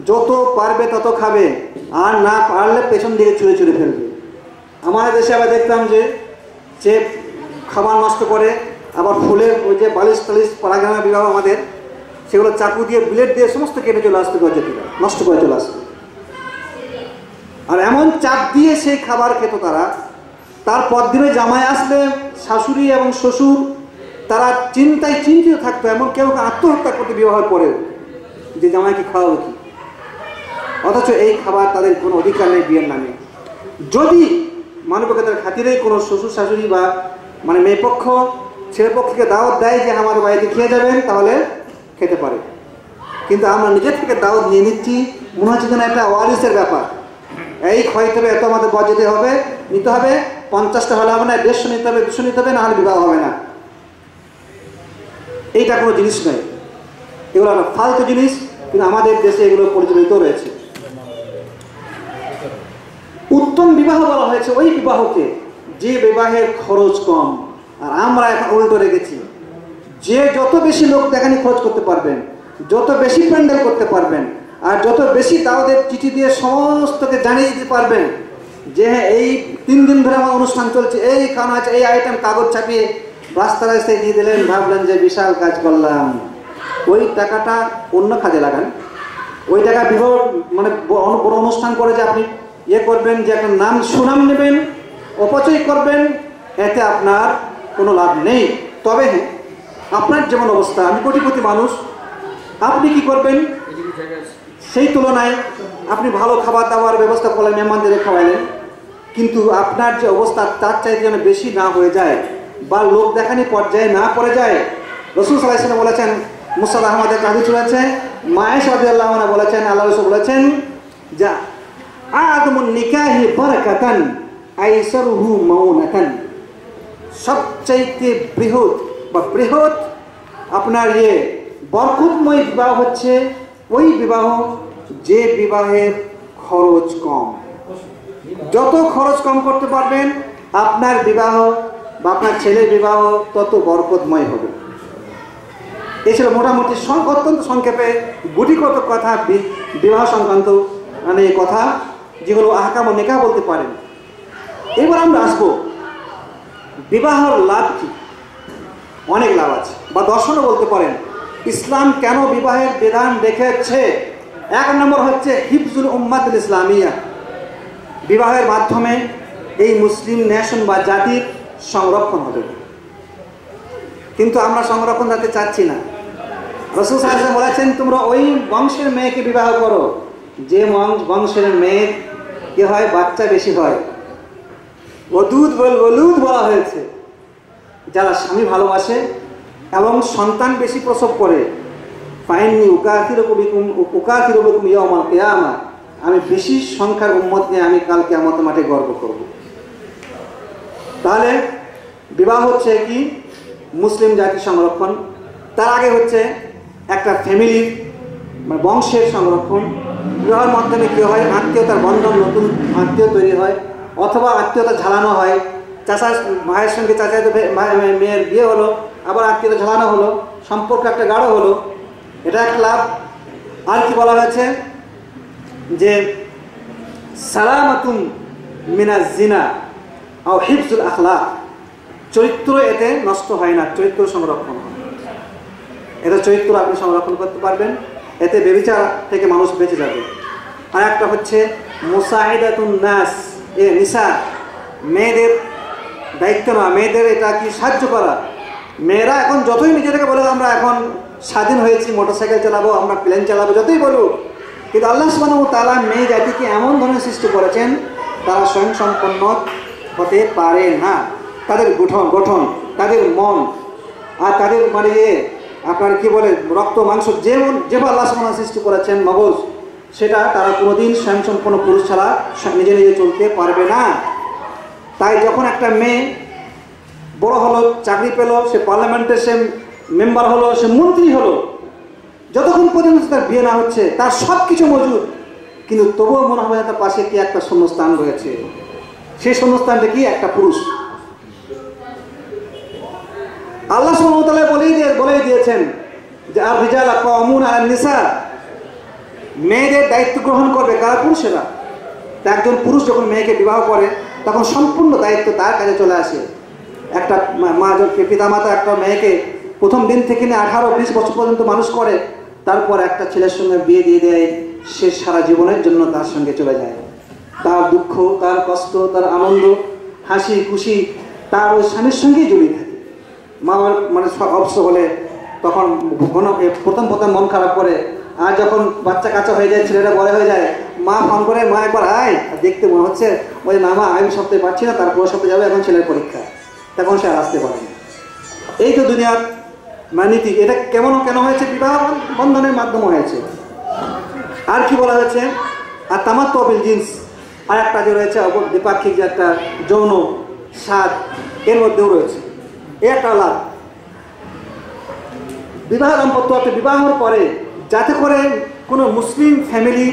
Speaker 1: যত পারবে তত খাবে, আর না পারলে পেছন দিকে চুরে চুরে ফেলবে। আমাদের দেশে আবার দেখতাম যে খাবার নষ্ট করে, আবার ফুলের ওই যে বালিশ টালিশ পাড়াগানা বিবাহ আমাদের, সেগুলো চাকু দিয়ে ব্লেড দিয়ে সমস্ত কেটে চলে আসতো গজ্জাতিরা, নষ্ট করে চলে আসতো। আর এমন চাপ দিয়ে সেই খাবার খেত তারা। তারপর দিনে জামাই আসলে শাশুড়ি এবং শ্বশুর তারা চিন্তায় চিন্তিত থাকতো, এমন কেউ আত্মহত্যা করতে বিবাহের পরেও, যে জামাইকে খাওয়াবো কি। অথচ এই খাবার তাদের কোনো অধিকার নেই বিয়ের নামে। যদি মানবিকতার খাতিরে কোনো শ্বশুর শাশুড়ি বা মানে মেয়েপক্ষ ছেলেপক্ষকে দাওয়াত দেয় যে আমার বাড়িতে খেয়ে যাবেন, তাহলে খেতে পারে। কিন্তু আমরা নিজের থেকে দাওয়াত নিয়ে নিচ্ছি, মনে হচ্ছে যেন একটা ওয়ারিসের ব্যাপার। এই খাইতে হবে, এত আমাদের বাজেতে হবে, নিতে হবে, 50টা হলে হবে না, 150 নিতে হবে, 200 নিতে হবে, না হলে বিবাহ হবে না। এইটা কোনো জিনিস নয়, এগুলো একটা ফালতু জিনিস, কিন্তু আমাদের দেশে এগুলো পরিচালিত রয়েছে। উত্তম বিবাহ বলা হয়েছে ওই বিবাহকে যে বিবাহের খরচ কম। আর আমরা এখন উল্টো রেখেছি, যে যত বেশি লোক দেখানি খরচ করতে পারবেন, যত বেশি প্যান্ডেল করতে পারবেন, আর যত বেশি দাওয়াতের চিঠি দিয়ে সমস্তকে জানিয়ে দিতে পারবেন যে হ্যাঁ এই 3 দিন ধরে আমার অনুষ্ঠান চলছে, এই খাওয়ানো আছে, এই আইটেম, কাগজ ছাপিয়ে রাস্তা রাস্তায় দিয়ে দিলেন, ভাবলেন যে বিশাল কাজ করলাম। ওই টাকাটা অন্য কাজে লাগান। ওই টাকা বিবাহ মানে বড় অনুষ্ঠান করে যে আপনি ইয়ে করবেন, যে একটা নাম সুনাম নেবেন, অপচয় করবেন, এতে আপনার কোনো লাভ নেই। তবে হ্যাঁ, আপনার যেমন অবস্থা, আমি কোটিপতি মানুষ, আপনি কি করবেন সেই তুলনায় আপনি ভালো খাবার দাবার ব্যবস্থা করলেন, মেহমানদের খাওয়াইলেন, কিন্তু আপনার যে অবস্থা তার চাইতে যেন বেশি না হয়ে যায় বা লোক দেখানি পর্যায়ে না পড়ে যায়। রাসূল সাল্লাল্লাহু আলাইহি ওয়াসাল্লাম বলেছেন, মুসনাদ আহমদের হাদিস রয়েছে, মা আয়েশা রাদিয়াল্লাহু আনহা বলেছেন, আল্লাহ রাসূল বলেছেন যে আ'যামুন নিকাহি বারাকাতান আইসারুহু মাউনাতান, সবচাইতে বৃহৎ আপনার বরকতময় বিবাহ হচ্ছে ওই বিবাহ যে বিবাহের খরচ কম। যত খরচ কম করতে পারবেন আপনার বিবাহ বা আপনার ছেলের বিবাহ তত বরকতময় হবে। এছাড়া মোটামুটি অত্যন্ত সংক্ষেপে গুটিগত কথা বিবাহ সংক্রান্ত মানে কথা, যেগুলো আহকাম ও নিকাহ বলতে পারেন। এবার আমরা আসবো বিবাহের লাভ কি। অনেক লাভ আছে, বা দর্শনও বলতে পারেন। ইসলাম কেন বিবাহের বিধান রেখেছে? 1 নম্বর হচ্ছে হিফজুল উম্মাতুল ইসলামিয়া, বিবাহের মাধ্যমে এই মুসলিম নেশন বা জাতির সংরক্ষণ হবে। কিন্তু আমরা সংরক্ষণ করতে চাচ্ছি না। রাসূল সাল্লাল্লাহু আলাইহি ওয়াসাল্লাম বলেছেন, তোমরা ওই বংশের মেয়েকে বিবাহ করো যে বংশের মেয়ে কি হয়, বাচ্চা বেশি হয়। ওদুদ বলা হয়েছে, যারা স্বামী ভালোবাসে এবং সন্তান বেশি প্রসব করে। ফাইন্নি উকাথিরুকুম ইয়াউমাল কিয়ামাহ, আমি বেশি সংখ্যার উম্মত নিয়ে আমি কাল কিয়ামতের মাঠে গর্ব করব। তাহলে বিবাহ হচ্ছে কি মুসলিম জাতির সংরক্ষণ। তার আগে হচ্ছে একটা ফ্যামিলির মানে বংশের সংরক্ষণ। বিবাহের মাধ্যমে কী হয়, আত্মীয়তার বন্ধন, নতুন আত্মীয় তৈরি হয়, অথবা আত্মীয়তা ঝালানো হয়। চাচার ভাইয়ের সঙ্গে চাচাতো মেয়ের বিয়ে হলো, আবার আত্মীয়তা ঝালানো হলো, সম্পর্ক একটা গাঢ় হলো, এটা একটা লাভ। আর কি বলা হয়েছে যে সালামাতুম মিনাজ জিনা আও হিফজুল আখলাক, চরিত্র এতে নষ্ট হয় না, চরিত্র সংরক্ষণ হয়। এতে চরিত্র আপনি সংরক্ষণ করতে পারবেন, এতে ব্যভিচার থেকে মানুষ বেঁচে যাবে। আর একটা হচ্ছে মুসাইদাতুন নাস নিসা, মেয়েদের দায়িত্ব না, মেয়েদের এটা কি সাহায্য করা। মেয়েরা এখন যতই নিজেদেরকে বলে আমরা এখন স্বাধীন হয়েছি, মোটরসাইকেল চালাবো, আমরা প্লেন চালাবো, যতই বলুক, কিন্তু আল্লাহ সুবহানাহু ওয়া তাআলা মেয়ে জাতিকে এমন ধরনের সৃষ্টি করেছেন তারা স্বয়ং সম্পন্ন হতে পারে না। তাদের গঠন, তাদের মন, আর তাদের মানে আপনার কি বলে রক্ত মাংস, যেভাবে আল্লাহ সুবহানাহু সৃষ্টি করেছেন মগজ, সেটা তারা কোনোদিন স্বয়ং সম্পন্ন পুরুষ ছাড়া নিজে নিজে চলতে পারবে না। তাই যখন একটা মেয়ে বড় হলো, চাকরি পেল, সে পার্লামেন্টের সে মেম্বার হলো, সে মন্ত্রী হলো, যতক্ষণ পর্যন্ত তার বিয়ে না হচ্ছে তার সব কিছু মজুদ, কিন্তু তবুও মনে হবে তার পাশে কি একটা শূন্যস্থান রয়েছে। সেই শূন্যস্থানটা কি একটা পুরুষ। আল্লাহ সুবহানাহু ওয়া তাআলা বলেই দিয়েছেন যে আর রিজাল কাওয়ামুন আলান নিসা, মেয়েদের দায়িত্ব গ্রহণ করবে কারা? পুরুষেরা। একজন পুরুষ যখন মেয়েকে বিবাহ করে তখন সম্পূর্ণ দায়িত্ব তার কাছে চলে আসে। একটা মা পিতামাতা একটা মেয়েকে প্রথম দিন থেকে নিয়ে 18-20 বছর পর্যন্ত মানুষ করে, তারপর একটা ছেলের সঙ্গে বিয়ে দিয়ে দেয়, সে সারা জীবনের জন্য তার সঙ্গে চলে যায়। তার দুঃখ, তার কষ্ট, তার আনন্দ, হাসি খুশি তার ওই স্বামীর সঙ্গেই জড়িয়ে থাকে। মা মানে অবশ্য বলে তখন প্রথম মন খারাপ করে, আর যখন বাচ্চা কাচ্চা হয়ে যায়, ছেলেটা বড় হয়ে যায়, মা ফোন করে, মা একবার আয়, দেখতে মনে হচ্ছে ওই না মা আমি সপ্তাহে পাচ্ছি না, তারপর সপ্তাহে যাবে, এখন ছেলের পরীক্ষা, তখন সে আর আসতে পারে না। এই তো দুনিয়ার নীতি। এটা কেন হয়েছে? বিবাহ বন্ধনের মাধ্যমে হয়েছে। আর কি বলা হয়েছে? আর তামাত্তু বিল জিন্স, আর একটা যে রয়েছে দ্বিপাক্ষিক যে একটা যৌন স্বাদ, এর মধ্যেও রয়েছে। এই একটা লাভ। বিবাহ দাম্পত্য অর্থাৎ বিবাহের পরে যাতে করে কোনো মুসলিম ফ্যামিলি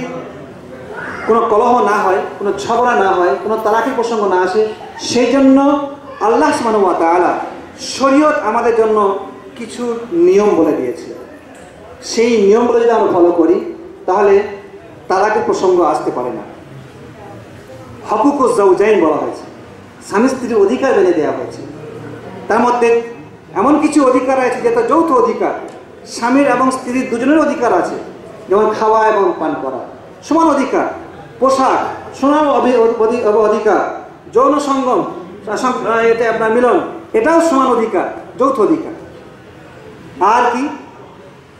Speaker 1: কোনো কলহ না হয়, কোনো ঝগড়া না হয়, কোনো তালাকি প্রসঙ্গ না আসে, সেই জন্য আল্লাহ সুবহানাহু ওয়া তাআলা শরীয়ত আমাদের জন্য কিছু নিয়ম বলে দিয়েছে। সেই নিয়মগুলো যদি আমরা ফলো করি তাহলে তালাকের প্রসঙ্গ আসতে পারে না। হকুকুজ জাওজাইন বলা হয়েছে, স্বামী স্ত্রীর অধিকার বেঁধে দেওয়া হয়েছে। তার মধ্যে এমন কিছু অধিকার আছে যেটা যৌথ অধিকার, স্বামীর এবং স্ত্রীর দুজনের অধিকার আছে, যেমন খাওয়া এবং পান করা সমান অধিকার, পোশাক সমান অধিকার, যৌন সঙ্গম এতে আপনার মিলন এটাও সমান অধিকার, যৌথ অধিকার। আর কি?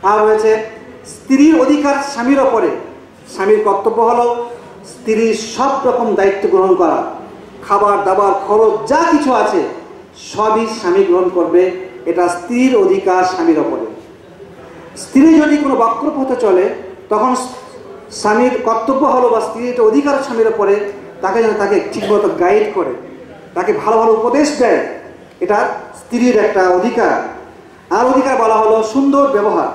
Speaker 1: আর রয়েছে স্ত্রীর অধিকার স্বামীর ওপরে। স্বামীর কর্তব্য হলো স্ত্রীর সব রকম দায়িত্ব গ্রহণ করা, খাবার দাবার খরচ যা কিছু আছে সবই স্বামী গ্রহণ করবে, এটা স্ত্রীর অধিকার স্বামীর ওপরে। স্ত্রী যদি কোনো বক্র পথে চলে তখন স্বামীর কর্তব্য হলো বা স্ত্রীর অধিকার স্বামীর ওপরে, তাকে যেন তাকে ঠিকমতো গাইড করে, তাকে ভালো ভালো উপদেশ দেয়, এটা স্ত্রীর একটা অধিকার। আর অধিকার বলা হলো সুন্দর ব্যবহার।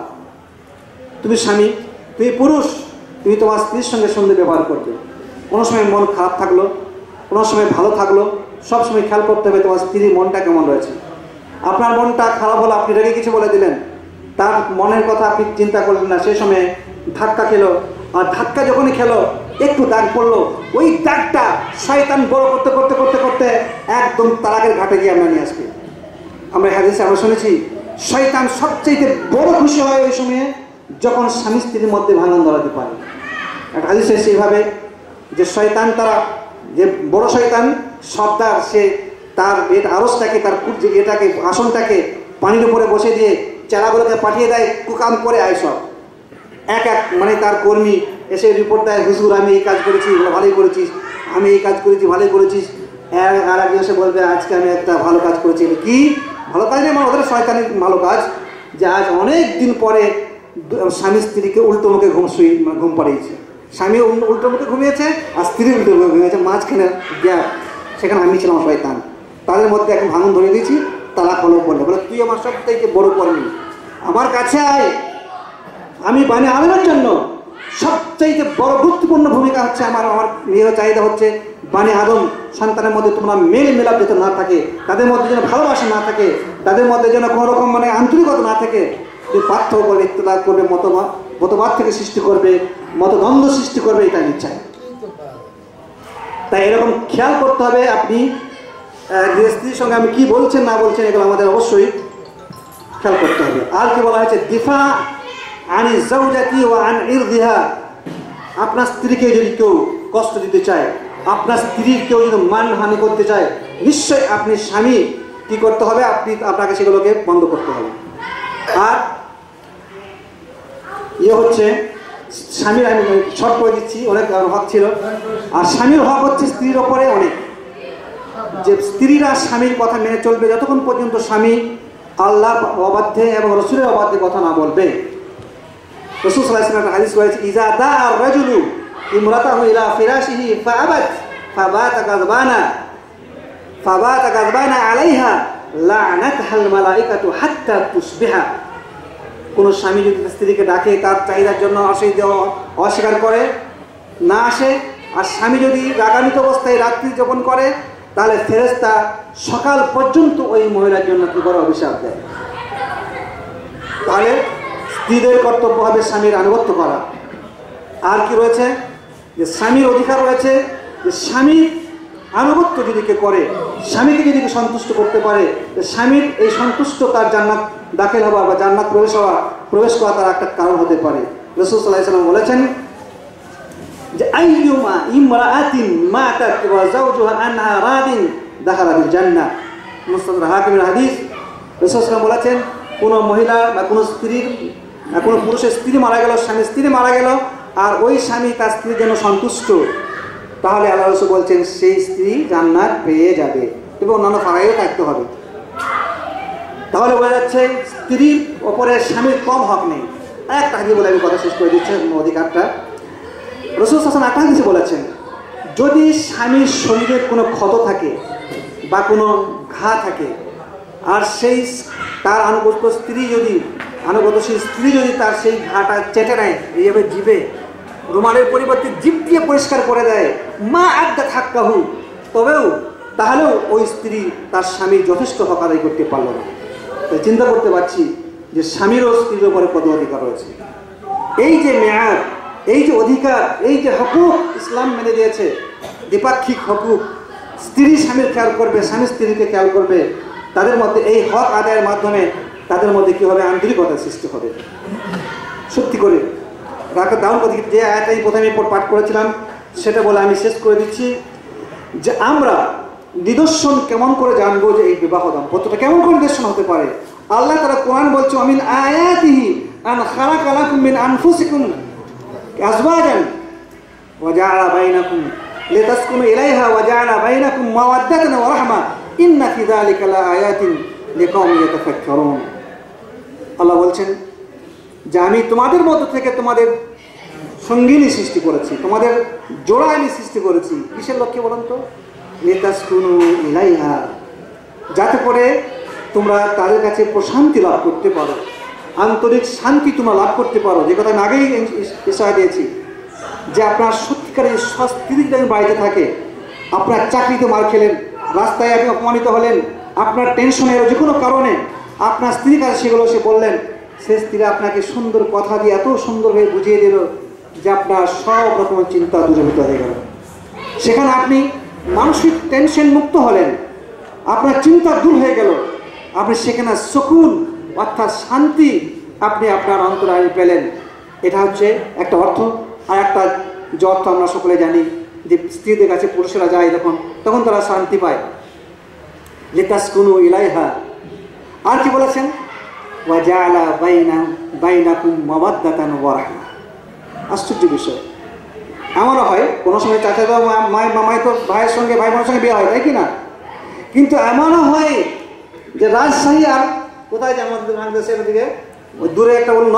Speaker 1: তুমি স্বামী, তুমি পুরুষ, তুমি তোমার স্ত্রীর সঙ্গে সুন্দর ব্যবহার করবে। কোনো সময় মন খারাপ থাকলো, কোনো সময় ভালো থাকলো, সব সময় খেয়াল করতে হবে তোমার স্ত্রীর মনটা কেমন রয়েছে। আপনার মনটা খারাপ হলো, আপনি রেগে কিছু বলে দিলেন, তার মনের কথা আপনি চিন্তা করলেন না, সেই সময় ধাক্কা খেলো, আর ধাক্কা যখনই খেলো একটু দাগ পড়লো, ওই দাগটা শয়তান বড় করতে করতে করতে করতে একদম তালাকের ঘাটে গিয়ে আমরা নিয়ে আসবে। আমরা হাদিসে আমরা শুনেছি শয়তান সবচেয়ে বড় খুশি হয় ওই সময়ে যখন স্বামী স্ত্রীর মধ্যে ভাঙন ধরাতে পারে। একটা হাদিসে সেইভাবে যে শয়তান, তারা যে বড় শয়তান সর্দার, সে তার আরসটাকে, তার এটাকে আসনটাকে পানির উপরে বসে দিয়ে চেলাগুলোকে পাঠিয়ে দেয়, কুকাম করে আয় সব এক মানে তার কর্মী এসে রিপোর্ট দেয়, হুজুর আমি এই কাজ করেছি, ভালোই করেছিস, আমি এই কাজ করেছি, ভালোই করেছিস। আর একজন এসে বলবে আজকে আমি একটা ভালো কাজ করেছি। কি ভালো কাজ নেই, মানে ওদের শয়তানের ভালো কাজ, যে আজ অনেক দিন পরে স্বামী স্ত্রীকে উল্টো মুখে ঘুম পাড়িয়েছে। স্বামী উল্টো মুখে ঘুমিয়েছে আর স্ত্রী উল্টো মুখে ঘুমিয়েছে, মাঝখানে গ্যাপ, সেখানে আমি ছিলাম শয়তান। তাদের মধ্যে এখন ভাঙন ধরে দিয়েছি, তালাক হলো বললে, বলে তুই আমার সবথেকে বড় কর্মী, আমার কাছে আয়, আমি বানি আদমের জন্য সবচাইতে বড় গুরুত্বপূর্ণ ভূমিকা হচ্ছে আমার মেয়ের চাহিদা হচ্ছে বানি আদম সন্তানের মধ্যে তোমরা মেল মেলাপ যাতে না থাকে, তাদের মধ্যে যেন ভালোবাসা না থাকে, তাদের মধ্যে যেন কোনো রকম মানে আন্তরিকতা না থাকে, যে পার্থক্য করবে, ইখতিলাফ করবে, মতবাদ থেকে সৃষ্টি করবে, মতদ্বন্দ্ব সৃষ্টি করবে, এটা আমি চাই। তাই এরকম খেয়াল করতে হবে আপনি স্ত্রীর সঙ্গে আমি কি বলছেন না বলছেন, এগুলো আমাদের অবশ্যই খেয়াল করতে হবে। আর কি বলা হয়েছে? দিফা আনি জাওজাতি ওয়া আন ইরদিহা, আপনার স্ত্রীকে যদি কেউ কষ্ট দিতে চায়, আপনার স্ত্রীর কেউ যদি মানহানি করতে চায়, নিশ্চয়ই আপনি স্বামী কি করতে হবে, আপনাকে সেগুলোকে বন্ধ করতে হবে। আর হচ্ছে স্বামীর, আমি শর্ট করে দিচ্ছি, অনেক হক ছিল। আর স্বামীর হক হচ্ছে স্ত্রীর ওপরে অনেক, যে স্ত্রীরা স্বামীর কথা মেনে চলবে যতক্ষণ পর্যন্ত স্বামী আল্লাহর অবাধ্যে এবং রসুলের অবাধ্যে কথা না বলবে। রাসূল সাল্লাল্লাহু আলাইহি ওয়াসাল্লাম হাদিস রয়েছে, ইজা দাআ আর-রাজুলু ইমরাতাহু ইলা ফিরাশিহি ফাআবাত ফাবাতা গাযবানা আলাইহা লা'নাতহাল মালাইকাতু হাত্তা তুসবিহা। কোন স্বামী যদি স্ত্রীকে ডাকে তার চাহিদার জন্য অস্বীকার করে না আসে, আর স্বামী যদি রাগান্বিত অবস্থায় রাত্রি যাপন করে, তাহলে ফেরেশতা সকাল পর্যন্ত ওই মহিলার জন্য কি করে অভিশাপ দেয়। তাহলে স্ত্রীদের কর্তব্য হবে স্বামীর আনুগত্য করা। আর কি রয়েছে? যে স্বামীর অধিকার রয়েছে যে স্বামীর আনুগত্য যদি কে করে স্বামীকে যদি সন্তুষ্ট করতে পারে, স্বামীর এই সন্তুষ্ট তার জান্নাত দাখিল হওয়া বা জান্নাত প্রবেশ করা তার একটা কারণ হতে পারে। রাসূল সাল্লাল্লাহু আলাইহি ওয়াসাল্লাম বলেছেন যে আইয়ুমা ইমরাআতিন মাতাত ওয়া যাওজুহা আনহা রাদিন দাখালাতিল জান্নাহ। মুস্তাদরাক হাকিমের হাদিস। রাসূল সাল্লাল্লাহু আলাইহি ওয়াসাল্লাম বলেছেন, কোনো মহিলা বা কোনো পুরুষের স্ত্রী মারা গেল, স্বামীর স্ত্রী মারা গেল, আর ওই স্বামী তার স্ত্রীর জন্য সন্তুষ্ট, তাহলে আল্লাহ রাসূল বলছেন সেই স্ত্রী জান্নাত পেয়ে যাবে এবং অন্যান্য ফারাইও থাকতে হবে। তাহলে বোঝা যাচ্ছে স্ত্রীর ওপরে স্বামীর কম হক নেই। একটা হাদিস বলে আমি কথা শেষ করে দিচ্ছি অধিকারটা। রাসূল সাল্লাল্লাহু আলাইহি ওয়াসাল্লাম একটা হাদিসে বলেছেন, যদি স্বামীর শরীরে কোনো ক্ষত থাকে বা কোনো ঘা থাকে, আর সেই তার আনুগত্যশীল স্ত্রী যদি তার সেই ঘাটা চেটে নেয়, এইভাবে জিভে রুমালের পরিবর্তে জিভ দিয়ে পরিষ্কার করে দেয়, মা আড্ডা থাক্কাহু, তাহলেও ওই স্ত্রী তার স্বামীর যথেষ্ট হক আদায় করতে পারল না। তাই চিন্তা করতে পারছি যে স্বামীরও স্ত্রীর উপরে কত অধিকার রয়েছে। এই যে মেয়াদ, এই যে অধিকার, এই যে হকুক ইসলাম মেনে দিয়েছে, দ্বিপাক্ষিক হকুক, স্ত্রী স্বামীর খেয়াল করবে, স্বামী স্ত্রীকে খেয়াল করবে, তাদের মধ্যে এই হক আদায়ের মাধ্যমে তাদের মধ্যে কী হবে, আন্তরিকতার সৃষ্টি হবে। সত্যি করে রাখা দাউন কথা যে আয়াতটা আমি প্রথমে পাঠ করেছিলাম সেটা বলে আমি শেষ করে দিচ্ছি যে আমরা নিদর্শন কেমন করে জানবো যে এই বিবাহ দাম্পত্যটা কেমন করে নিদর্শন হতে পারে। আল্লাহ তাআলা কোরআন বলছে, আমিন আয়াতিহি আন খালাকা লাকুম মিন আনফুসিকুম আজওয়াজান ওয়া জাআলা বাইনাকুম লিতাসকুনু ইলাইহা ওয়া জাআলা বাইনাকুম মাওয়াদ্দাতান ওয়া রাহমা ইন্না ফি যালিকা লাআয়াতিন লিকাওমিন ইয়াতাফাক্কারুন। আল্লাহ বলছেন যে আমি তোমাদের মধ্যে থেকে তোমাদের সঙ্গিনী সৃষ্টি করেছি, তোমাদের জোড়া আমি সৃষ্টি করেছি। কিসের লক্ষ্যে বলুন তো? লিতাসকুনু ইলাইহা, যাতে করে তোমরা তাদের কাছে প্রশান্তি লাভ করতে পারো, আন্তরিক শান্তি তোমরা লাভ করতে পারো। যে কথা আমি আগেই ইশারা দিয়েছি যে আপনার সত্যিকারের স্ত্রী যদি বাড়িতে থাকে, আপনার চাকরিতে মার খেলেন, রাস্তায় আপনি অপমানিত হলেন, আপনার টেনশনের যে কোনো কারণে আপনার স্ত্রীর কাছে সেগুলো সে বললেন, সে স্ত্রী আপনাকে সুন্দর কথা দিয়ে এত সুন্দরভাবে বুঝিয়ে দিল যে আপনার সব রকমের চিন্তা দূরীভূত হয়ে গেল। সেখানে আপনি মানসিক টেনশন মুক্ত হলেন, আপনার চিন্তা দূর হয়ে গেল, আপনি সেখানে সুকুন অর্থাৎ শান্তি আপনি আপনার অন্তরায় পেলেন। এটা হচ্ছে একটা অর্থ। আর একটা যে অর্থ আমরা সকলে জানি যে স্ত্রীদের কাছে পুরুষেরা যায় তখন তারা শান্তি পায়। লিতাসকুনু ইলাইহা। আর কি বলেছেন? ওয়া জাআলা বাইনাকুম মাওয়াদ্দাতান ওয়া রাহমা। আশ্চর্য বিষয়, এমনও হয় কোনো সময় চাচা মামাই তো ভাইয়ের সঙ্গে ভাই বোনের সঙ্গে বিয়ে হয়, তাই কি না? কিন্তু এমনও হয় যে রাজশাহী আর কোথায় যে আমাদের বাংলাদেশের দিকে ওই দূরে একটা বলুন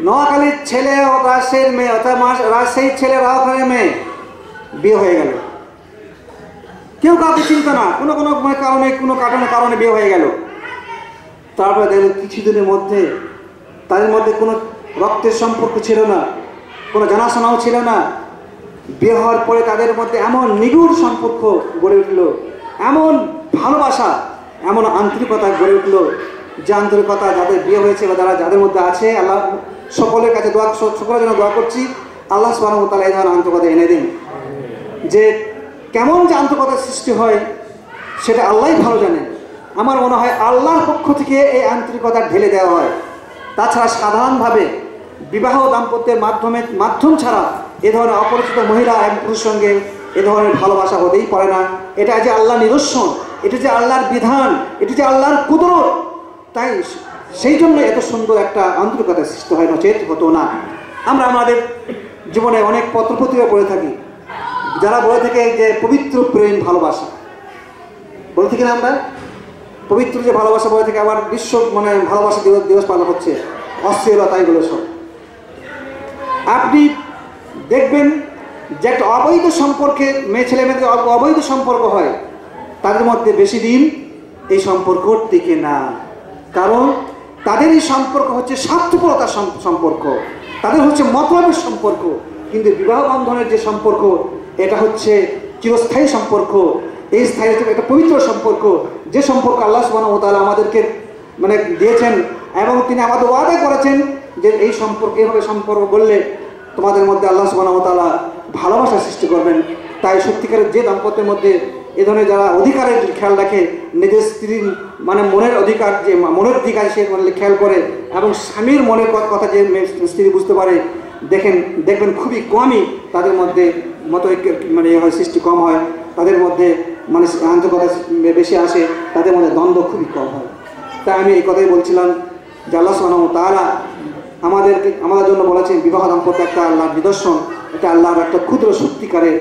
Speaker 1: নোয়াখালীর ছেলে ও রাজশাহীর মেয়ে, অর্থাৎ রাজশাহীর ছেলে রাওখালীর মেয়ে বিয়ে হয়ে গেল। কেউ কাউকে চিন্তা না, কোনো কারণে বিয়ে হয়ে গেল। তারপরে দেখলেন কিছুদিনের মধ্যে তাদের মধ্যে কোনো রক্তের সম্পর্ক ছিল না, কোনো জানাশোনাও ছিল না। বিয়ে হওয়ার পরে তাদের মধ্যে এমন নিগুড় সম্পর্ক গড়ে উঠল, এমন ভালোবাসা, এমন আন্তরিকতা গড়ে উঠল, যে আন্তরিকতা যাদের বিয়ে হয়েছে বা যাদের মধ্যে আছে, আল্লাহ সকলের কাছে সকলের জন্য দোয়া করছি আল্লাহ সুবহানাহু ওয়া তাআলা এই ধরনের আন্তরিকতা এনে দিন। যে কেমন যে আন্তরিকতার সৃষ্টি হয় সেটা আল্লাহই ভালো জানেন। আমার মনে হয় আল্লাহর পক্ষ থেকে এই আন্তরিকতা ঢেলে দেওয়া হয়। তাছাড়া সাধারণভাবে বিবাহ দাম্পত্যের মাধ্যম ছাড়া এ ধরনের অপরিচিত মহিলা এক পুরুষের সঙ্গে এ ধরনের ভালোবাসা হতেই পারে না। এটা যে আল্লাহর নিদর্শন, এটা যে আল্লাহর বিধান, এটা যে আল্লাহর কুদরত, তাই সেই জন্য এত সুন্দর একটা আন্তরিকতার সৃষ্টি হয়, নচেত হতো না। আমরা আমাদের জীবনে অনেক পত্রপত্রিকা পড়ে থাকি, যারা বলে থাকে যে পবিত্র প্রেম ভালোবাসা বলে থাকি না, আমরা পবিত্র যে ভালোবাসা বলে থেকে আবার বিশ্ব ভালোবাসা দিবস পালন হচ্ছে, অশ্লীলতা এগুলো সব। আপনি দেখবেন যে একটা অবৈধ সম্পর্কে মেয়ে ছেলে মেয়েদের অবৈধ সম্পর্ক হয়, তাদের মধ্যে বেশি দিন এই সম্পর্ক টিকে না। কারণ তাদের এই সম্পর্ক হচ্ছে স্বার্থপরতার সম্পর্ক, তাদের হচ্ছে মতলবের সম্পর্ক। কিন্তু বিবাহ বন্ধনের যে সম্পর্ক, এটা হচ্ছে চিরস্থায়ী সম্পর্ক, এই স্থায়ী একটা পবিত্র সম্পর্ক, যে সম্পর্ক আল্লাহ সুবহানাহু ওয়া তাআলা আমাদেরকে দিয়েছেন এবং তিনি আমাদের ওয়াদা করেছেন যে এই সম্পর্ক এইভাবে সম্পর্ক বললে তোমাদের মধ্যে আল্লাহ সুবহানাহু ওয়া তাআলা ভালোবাসা সৃষ্টি করবেন। তাই সত্যিকারের যে দাম্পত্যের মধ্যে এ ধরনের যারা অধিকারের খেয়াল রাখে, নিজের স্ত্রীর মানে মনের অধিকার, যে মনের দিক আছে সে খেয়াল করে, এবং স্বামীর মনের কথা যে স্ত্রী বুঝতে পারে, দেখবেন খুবই কমই তাদের মধ্যে মতৈক্য মানে হয় সৃষ্টি কম হয়, তাদের মধ্যে মানে আন্তরিকতা বেশি আসে, তাদের মধ্যে দ্বন্দ্ব খুবই কম হয়। তাই আমি এই কথাই বলছিলাম যে আল্লাহ সুবহানাহু ওয়া তাআলা আমাদের জন্য বলেছেন বিবাহ দাম্পত্য একটা আল্লাহর নিদর্শন, এটা আল্লাহর একটা ক্ষুদ্র সত্যিকারে,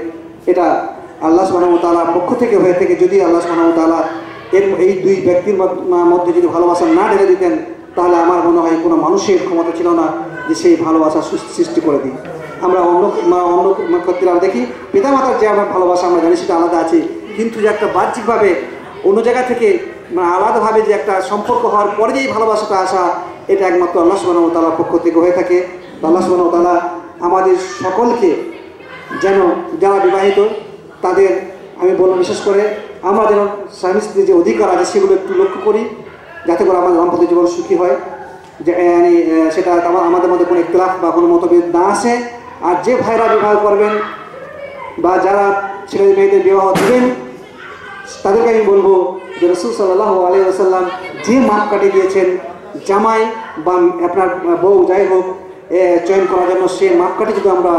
Speaker 1: এটা আল্লাহ সুবহানাহু ওয়া তাআলার পক্ষ থেকে হয়ে থেকে যদি আল্লাহ সুবহানাহু ওয়া তাআলা এই দুই ব্যক্তির মধ্যে যদি ভালোবাসা না ঢেলে দিতেন, তাহলে আমার মনে হয় কোনো মানুষের ক্ষমতা ছিল না যে সেই ভালোবাসা সৃষ্টি করে দিই। আমরা অন্য ক্ষেত্রে আমরা দেখি পিতামাতার যে আমার ভালোবাসা আমরা জানি সেটা আলাদা আছে, কিন্তু যে একটা বাহ্যিকভাবে অন্য জায়গা থেকে আলাদাভাবে যে একটা সম্পর্ক হওয়ার পরে যেই ভালোবাসাটা আসা, এটা একমাত্র আল্লাহ সুবহানাহু ওয়া তাআলার পক্ষ থেকে হয়ে থাকে। আল্লাহ সুবহানাহু ওয়া তাআলা আমাদের সকলকে যেন, যারা বিবাহিত তাদের আমি বললাম বিশেষ করে আমরা যেন স্বামী স্ত্রীর যে অধিকার আছে সেগুলো একটু লক্ষ্য করি, যাতে করে আমাদের দাম্পত্য জীবন সুখী হয়, যে সেটা আমাদের মধ্যে কোনো ইখতিলাফ বা কোনো মতভেদ না আসে। আর যে ভাইরা বিবাহ করবেন বা যারা ছেলে মেয়েদের বিবাহ দেবেন, তাদেরকে আমি বলবো যে রাসূল সাল্লাল্লাহু আলাইহি ওয়াসাল্লাম যে মাপকাঠি দিয়েছেন জামাই বা আপনার বউ যাই হোক চয়ন করার জন্য, সে মাপকাঠি যদি আমরা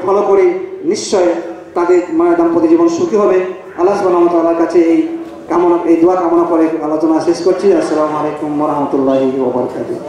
Speaker 1: ফলো করি, নিশ্চয় তাদের দাম্পত্য জীবন সুখী হবে। আল্লাহ সুবহানাহু ওয়া তাআলার কাছে এই দোয়া কামনা করে আলোচনা শেষ করছি। আসসালামু আলাইকুম ওয়া রাহমাতুল্লাহি ওয়া বারাকাতুহু।